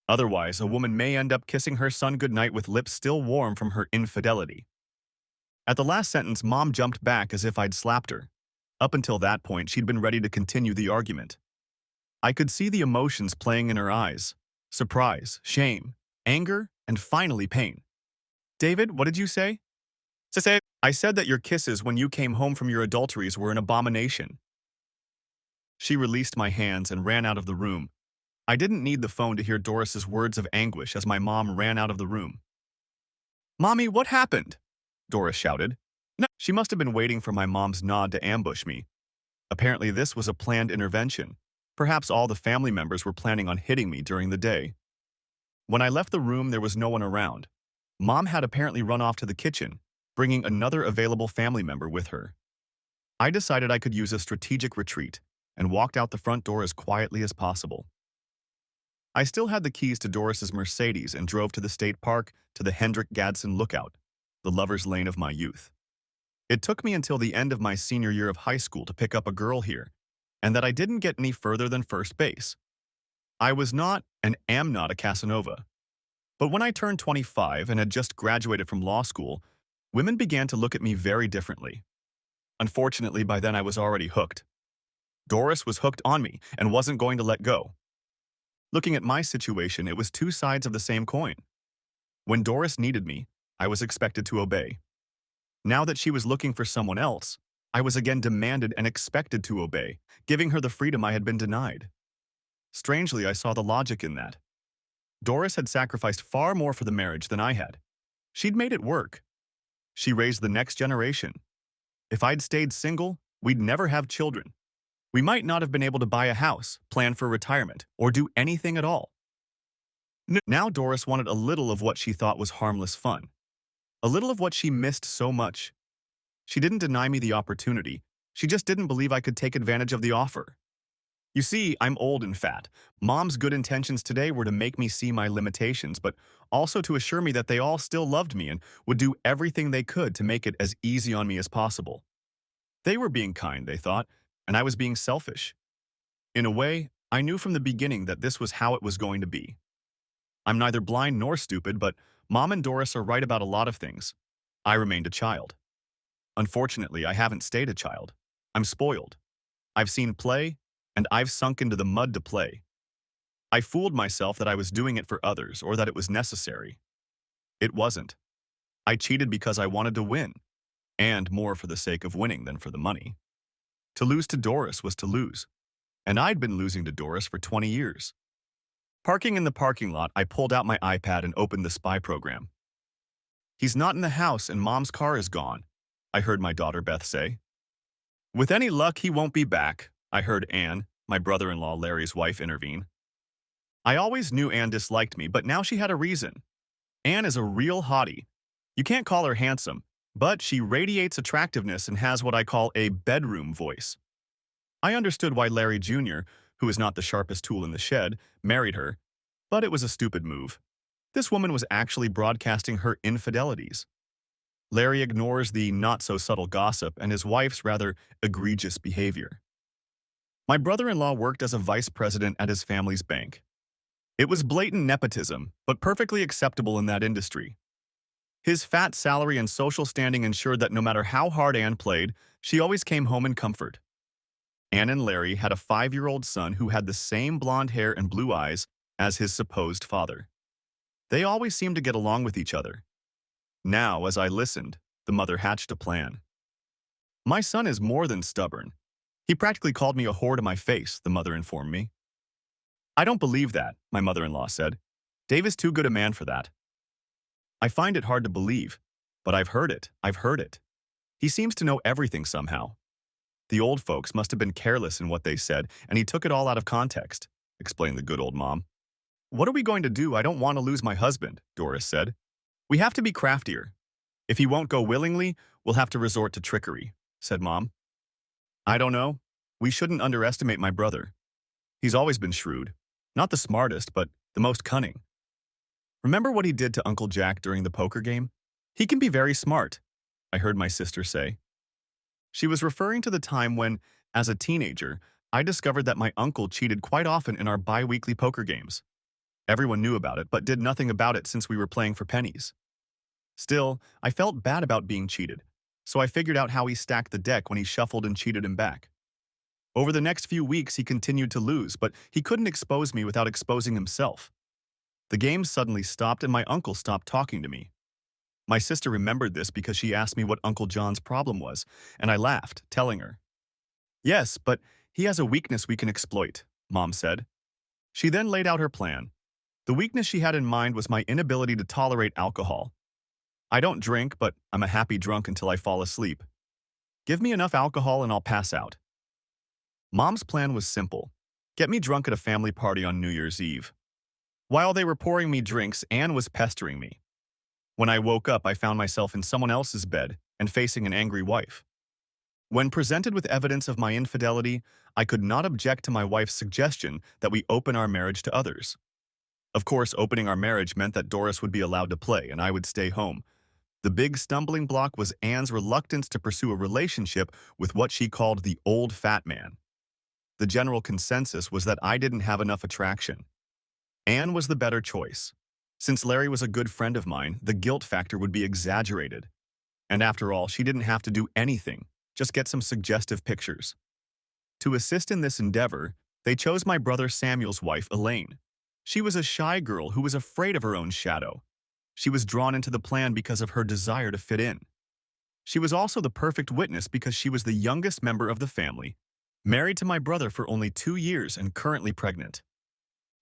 Otherwise, a woman may end up kissing her son goodnight with lips still warm from her infidelity. At the last sentence, Mom jumped back as if I'd slapped her. Up until that point, she'd been ready to continue the argument. I could see the emotions playing in her eyes: surprise, shame, anger, and finally pain. David, what did you say? I said that your kisses when you came home from your adulteries were an abomination. She released my hands and ran out of the room. I didn't need the phone to hear Doris's words of anguish as my mom ran out of the room. Mommy, what happened? Doris shouted. No, she must have been waiting for my mom's nod to ambush me. Apparently this was a planned intervention. Perhaps all the family members were planning on hitting me during the day. When I left the room, there was no one around. Mom had apparently run off to the kitchen, bringing another available family member with her. I decided I could use a strategic retreat and walked out the front door as quietly as possible. I still had the keys to Doris's Mercedes and drove to the state park to the Hendrik Gadsden Lookout, the lover's lane of my youth. It took me until the end of my senior year of high school to pick up a girl here, and that I didn't get any further than first base. I was not and am not a Casanova. But when I turned 25 and had just graduated from law school, women began to look at me very differently. Unfortunately, by then I was already hooked. Doris was hooked on me and wasn't going to let go. Looking at my situation, it was two sides of the same coin. When Doris needed me, I was expected to obey. Now that she was looking for someone else, I was again demanded and expected to obey, giving her the freedom I had been denied. Strangely, I saw the logic in that. Doris had sacrificed far more for the marriage than I had. She'd made it work. She raised the next generation. If I'd stayed single, we'd never have children. We might not have been able to buy a house, plan for retirement, or do anything at all. Now Doris wanted a little of what she thought was harmless fun. A little of what she missed so much. She didn't deny me the opportunity. She just didn't believe I could take advantage of the offer. You see, I'm old and fat. Mom's good intentions today were to make me see my limitations, but also to assure me that they all still loved me and would do everything they could to make it as easy on me as possible. They were being kind, they thought, and I was being selfish. In a way, I knew from the beginning that this was how it was going to be. I'm neither blind nor stupid, but Mom and Doris are right about a lot of things. I remained a child. Unfortunately, I haven't stayed a child. I'm spoiled. I've seen play, and I've sunk into the mud to play. I fooled myself that I was doing it for others or that it was necessary. It wasn't. I cheated because I wanted to win, and more for the sake of winning than for the money. To lose to Doris was to lose, and I'd been losing to Doris for 20 years. Parking in the parking lot, I pulled out my iPad and opened the spy program. He's not in the house and Mom's car is gone, I heard my daughter Beth say. With any luck, he won't be back, I heard Anne, my brother-in-law Larry's wife, intervene. I always knew Anne disliked me, but now she had a reason. Anne is a real hottie. You can't call her handsome, but she radiates attractiveness and has what I call a bedroom voice. I understood why Larry Jr., who is not the sharpest tool in the shed, married her, but it was a stupid move. This woman was actually broadcasting her infidelities. Larry ignores the not-so-subtle gossip and his wife's rather egregious behavior. My brother-in-law worked as a vice president at his family's bank. It was blatant nepotism, but perfectly acceptable in that industry. His fat salary and social standing ensured that no matter how hard Anne played, she always came home in comfort. Anne and Larry had a 5-year-old son who had the same blonde hair and blue eyes as his supposed father. They always seemed to get along with each other. Now, as I listened, the mother hatched a plan. My son is more than stubborn. He practically called me a whore to my face, the mother informed me. I don't believe that, my mother-in-law said. Dave is too good a man for that. I find it hard to believe, but I've heard it. He seems to know everything somehow. The old folks must have been careless in what they said, and he took it all out of context, explained the good old mom. What are we going to do? I don't want to lose my husband, Doris said. We have to be craftier. If he won't go willingly, we'll have to resort to trickery, said Mom. I don't know. We shouldn't underestimate my brother. He's always been shrewd. Not the smartest, but the most cunning. Remember what he did to Uncle Jack during the poker game? He can be very smart, I heard my sister say. She was referring to the time when, as a teenager, I discovered that my uncle cheated quite often in our bi-weekly poker games. Everyone knew about it, but did nothing about it since we were playing for pennies. Still, I felt bad about being cheated, so I figured out how he stacked the deck when he shuffled and cheated him back. Over the next few weeks, he continued to lose, but he couldn't expose me without exposing himself. The game suddenly stopped and my uncle stopped talking to me. My sister remembered this because she asked me what Uncle John's problem was, and I laughed, telling her. Yes, but he has a weakness we can exploit, Mom said. She then laid out her plan. The weakness she had in mind was my inability to tolerate alcohol. I don't drink, but I'm a happy drunk until I fall asleep. Give me enough alcohol and I'll pass out. Mom's plan was simple. Get me drunk at a family party on New Year's Eve. While they were pouring me drinks, Anne was pestering me. When I woke up, I found myself in someone else's bed and facing an angry wife. When presented with evidence of my infidelity, I could not object to my wife's suggestion that we open our marriage to others. Of course, opening our marriage meant that Doris would be allowed to play and I would stay home. The big stumbling block was Anne's reluctance to pursue a relationship with what she called the old fat man. The general consensus was that I didn't have enough attraction. Anne was the better choice. Since Larry was a good friend of mine, the guilt factor would be exaggerated. And after all, she didn't have to do anything, just get some suggestive pictures. To assist in this endeavor, they chose my brother Samuel's wife, Elaine. She was a shy girl who was afraid of her own shadow. She was drawn into the plan because of her desire to fit in. She was also the perfect witness because she was the youngest member of the family, married to my brother for only 2 years and currently pregnant.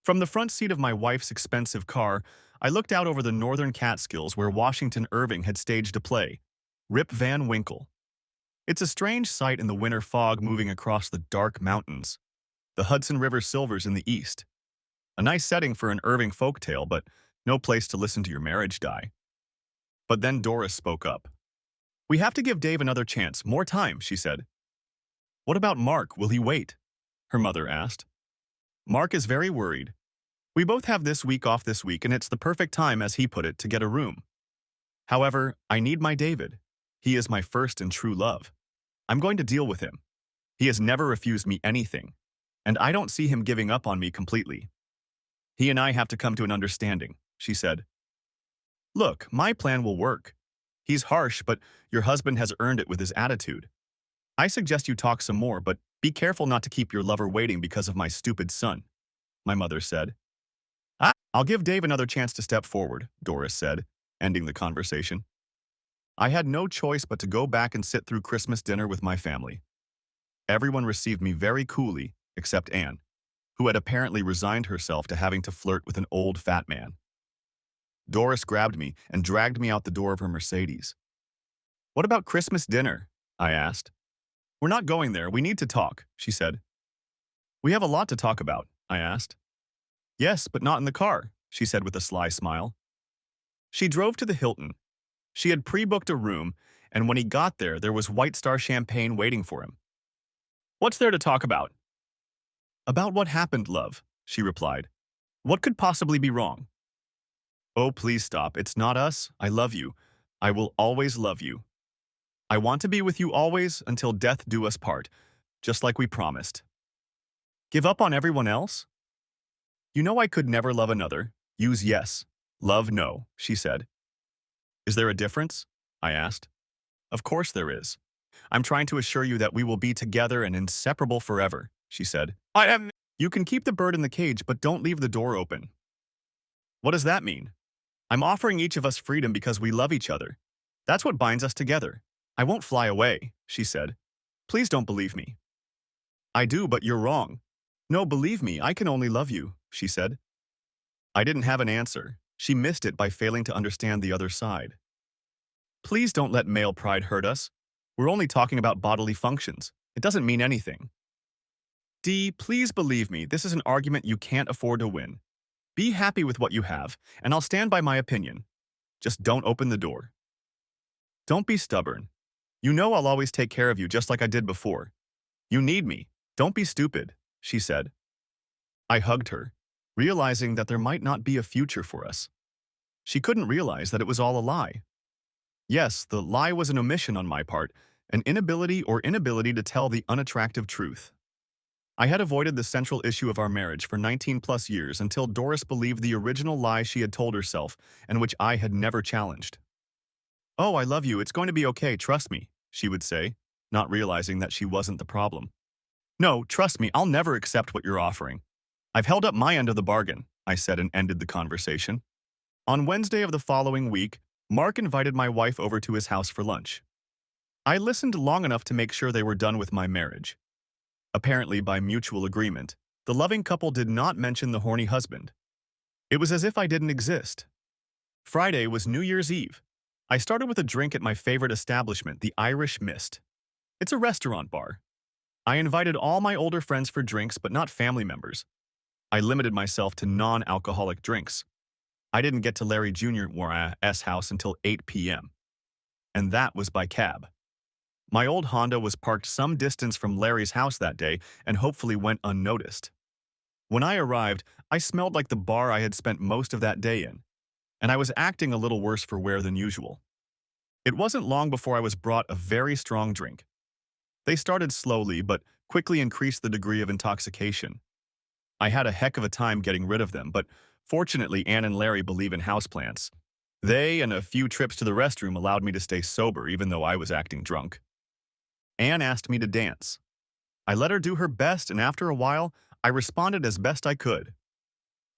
From the front seat of my wife's expensive car, I looked out over the northern Catskills where Washington Irving had staged a play, Rip Van Winkle. It's a strange sight in the winter fog moving across the dark mountains. The Hudson River silvers in the east. A nice setting for an Irving folktale, but no place to listen to your marriage die. But then Doris spoke up. We have to give Dave another chance, more time, she said. What about Mark? Will he wait? Her mother asked. Mark is very worried. We both have this week off this week, and it's the perfect time, as he put it, to get a room. However, I need my David. He is my first and true love. I'm going to deal with him. He has never refused me anything, and I don't see him giving up on me completely. He and I have to come to an understanding, she said. Look, my plan will work. He's harsh, but your husband has earned it with his attitude. I suggest you talk some more, but be careful not to keep your lover waiting because of my stupid son, my mother said. I'll give Dave another chance to step forward, Doris said, ending the conversation. I had no choice but to go back and sit through Christmas dinner with my family. Everyone received me very coolly, except Anne, who had apparently resigned herself to having to flirt with an old fat man. Doris grabbed me and dragged me out the door of her Mercedes. What about Christmas dinner? I asked. We're not going there. We need to talk, she said. We have a lot to talk about, I asked. Yes, but not in the car, she said with a sly smile. She drove to the Hilton. She had pre-booked a room, and when he got there, there was White Star champagne waiting for him. What's there to talk about? About what happened, love, she replied. What could possibly be wrong? Oh, please stop. It's not us. I love you. I will always love you. I want to be with you always until death do us part, just like we promised. Give up on everyone else? You know I could never love another. Use yes. Love no, she said. Is there a difference? I asked. Of course there is. I'm trying to assure you that we will be together and inseparable forever, she said. You can keep the bird in the cage, but don't leave the door open. What does that mean? I'm offering each of us freedom because we love each other. That's what binds us together. I won't fly away, she said. Please don't believe me. I do, but you're wrong. No, believe me, I can only love you, she said. I didn't have an answer. She missed it by failing to understand the other side. Please don't let male pride hurt us. We're only talking about bodily functions. It doesn't mean anything. D, please believe me, this is an argument you can't afford to win. Be happy with what you have, and I'll stand by my opinion. Just don't open the door. Don't be stubborn. You know I'll always take care of you just like I did before. You need me. Don't be stupid, she said. I hugged her, realizing that there might not be a future for us. She couldn't realize that it was all a lie. Yes, the lie was an omission on my part, an inability to tell the unattractive truth. I had avoided the central issue of our marriage for 19 plus years until Doris believed the original lie she had told herself and which I had never challenged. Oh, I love you, it's going to be okay, trust me, she would say, not realizing that she wasn't the problem. No, trust me, I'll never accept what you're offering. I've held up my end of the bargain, I said and ended the conversation. On Wednesday of the following week, Mark invited my wife over to his house for lunch. I listened long enough to make sure they were done with my marriage. Apparently, by mutual agreement, the loving couple did not mention the horny husband. It was as if I didn't exist. Friday was New Year's Eve. I started with a drink at my favorite establishment, the Irish Mist. It's a restaurant bar. I invited all my older friends for drinks, but not family members. I limited myself to non-alcoholic drinks. I didn't get to Larry Jr.'s house until 8 p.m. And that was by cab. My old Honda was parked some distance from Larry's house that day and hopefully went unnoticed. When I arrived, I smelled like the bar I had spent most of that day in, and I was acting a little worse for wear than usual. It wasn't long before I was brought a very strong drink. They started slowly but quickly increased the degree of intoxication. I had a heck of a time getting rid of them, but fortunately Ann and Larry believe in houseplants. They and a few trips to the restroom allowed me to stay sober even though I was acting drunk. Ann asked me to dance. I let her do her best, and after a while, I responded as best I could.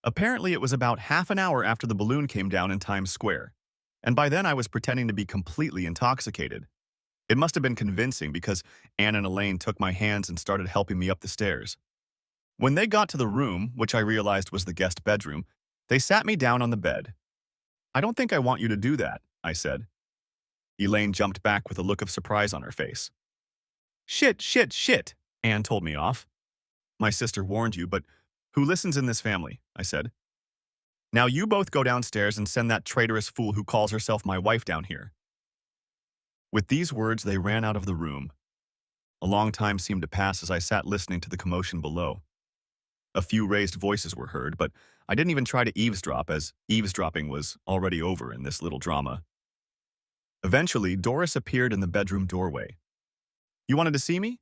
Apparently, it was about half an hour after the balloon came down in Times Square, and by then I was pretending to be completely intoxicated. It must have been convincing because Ann and Elaine took my hands and started helping me up the stairs. When they got to the room, which I realized was the guest bedroom, they sat me down on the bed. I don't think I want you to do that, I said. Elaine jumped back with a look of surprise on her face. Shit, Anne told me off. My sister warned you, but who listens in this family, I said. Now you both go downstairs and send that traitorous fool who calls herself my wife down here. With these words, they ran out of the room. A long time seemed to pass as I sat listening to the commotion below. A few raised voices were heard, but I didn't even try to eavesdrop as eavesdropping was already over in this little drama. Eventually, Doris appeared in the bedroom doorway. You wanted to see me?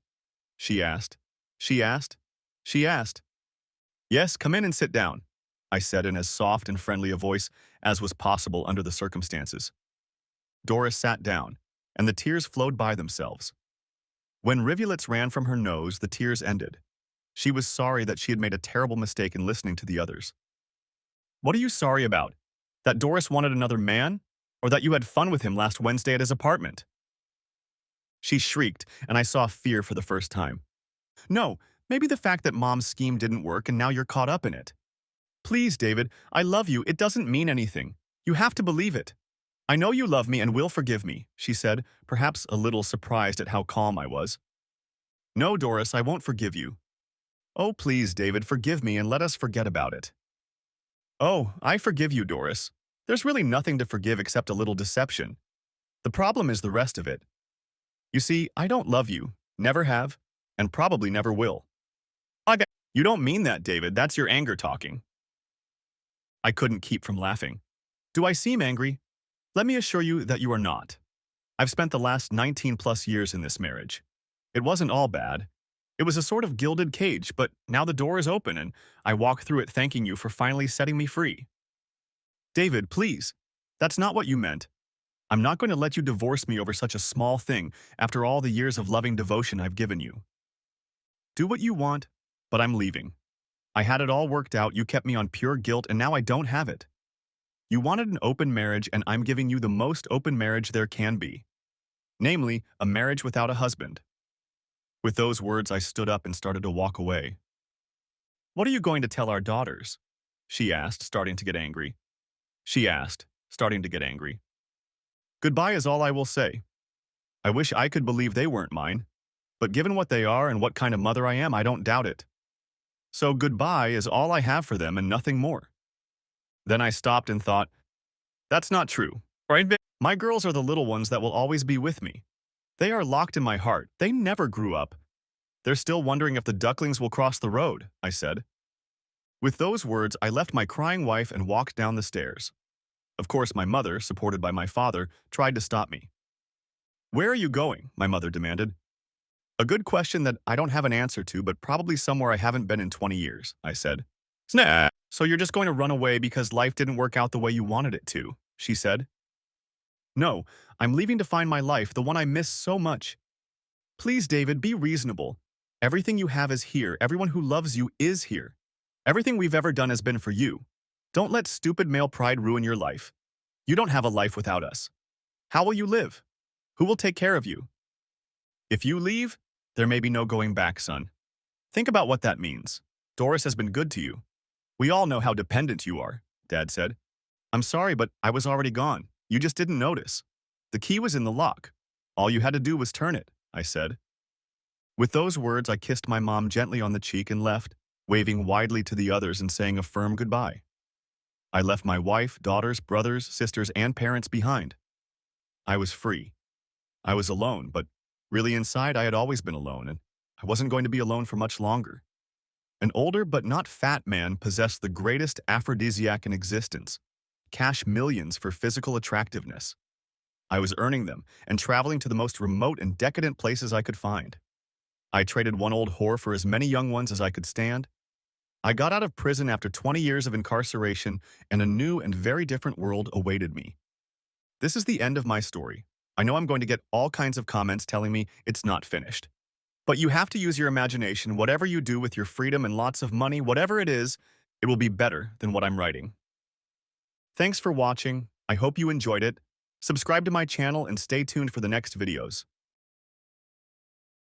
She asked. She asked. Yes, come in and sit down, I said in as soft and friendly a voice as was possible under the circumstances. Doris sat down, and the tears flowed by themselves. When rivulets ran from her nose, the tears ended. She was sorry that she had made a terrible mistake in listening to the others. What are you sorry about? That Doris wanted another man? Or that you had fun with him last Wednesday at his apartment? She shrieked, and I saw fear for the first time. No, maybe the fact that Mom's scheme didn't work and now you're caught up in it. Please, David, I love you. It doesn't mean anything. You have to believe it. I know you love me and will forgive me, she said, perhaps a little surprised at how calm I was. No, Doris, I won't forgive you. Oh, please, David, forgive me and let us forget about it. Oh, I forgive you, Doris. There's really nothing to forgive except a little deception. The problem is the rest of it. You see, I don't love you, never have, and probably never will. You don't mean that, David. That's your anger talking. I couldn't keep from laughing. Do I seem angry? Let me assure you that you are not. I've spent the last 19 plus years in this marriage. It wasn't all bad. It was a sort of gilded cage, but now the door is open and I walk through it thanking you for finally setting me free. David, please. That's not what you meant. I'm not going to let you divorce me over such a small thing after all the years of loving devotion I've given you. Do what you want, but I'm leaving. I had it all worked out, you kept me on pure guilt, and now I don't have it. You wanted an open marriage, and I'm giving you the most open marriage there can be. Namely, a marriage without a husband. With those words, I stood up and started to walk away. What are you going to tell our daughters? She asked, starting to get angry. Goodbye is all I will say. I wish I could believe they weren't mine, but given what they are and what kind of mother I am, I don't doubt it. So goodbye is all I have for them and nothing more. Then I stopped and thought, that's not true. Right? My girls are the little ones that will always be with me. They are locked in my heart. They never grew up. They're still wondering if the ducklings will cross the road, I said. With those words, I left my crying wife and walked down the stairs. Of course, my mother, supported by my father, tried to stop me. Where are you going? My mother demanded. A good question that I don't have an answer to, but probably somewhere I haven't been in 20 years, I said. Snap! So you're just going to run away because life didn't work out the way you wanted it to, she said. No, I'm leaving to find my life, the one I miss so much. Please, David, be reasonable. Everything you have is here. Everyone who loves you is here. Everything we've ever done has been for you. Don't let stupid male pride ruin your life. You don't have a life without us. How will you live? Who will take care of you? If you leave, there may be no going back, son. Think about what that means. Doris has been good to you. We all know how dependent you are, Dad said. I'm sorry, but I was already gone. You just didn't notice. The key was in the lock. All you had to do was turn it, I said. With those words, I kissed my mom gently on the cheek and left, waving widely to the others and saying a firm goodbye. I left my wife, daughters, brothers, sisters, and parents behind. I was free. I was alone, but really inside I had always been alone, and I wasn't going to be alone for much longer. An older but not fat man possessed the greatest aphrodisiac in existence, cash millions for physical attractiveness. I was earning them and traveling to the most remote and decadent places I could find. I traded one old whore for as many young ones as I could stand. I got out of prison after 20 years of incarceration, and a new and very different world awaited me. This is the end of my story. I know I'm going to get all kinds of comments telling me it's not finished. But you have to use your imagination. Whatever you do with your freedom and lots of money, whatever it is, it will be better than what I'm writing. Thanks for watching. I hope you enjoyed it. Subscribe to my channel and stay tuned for the next videos.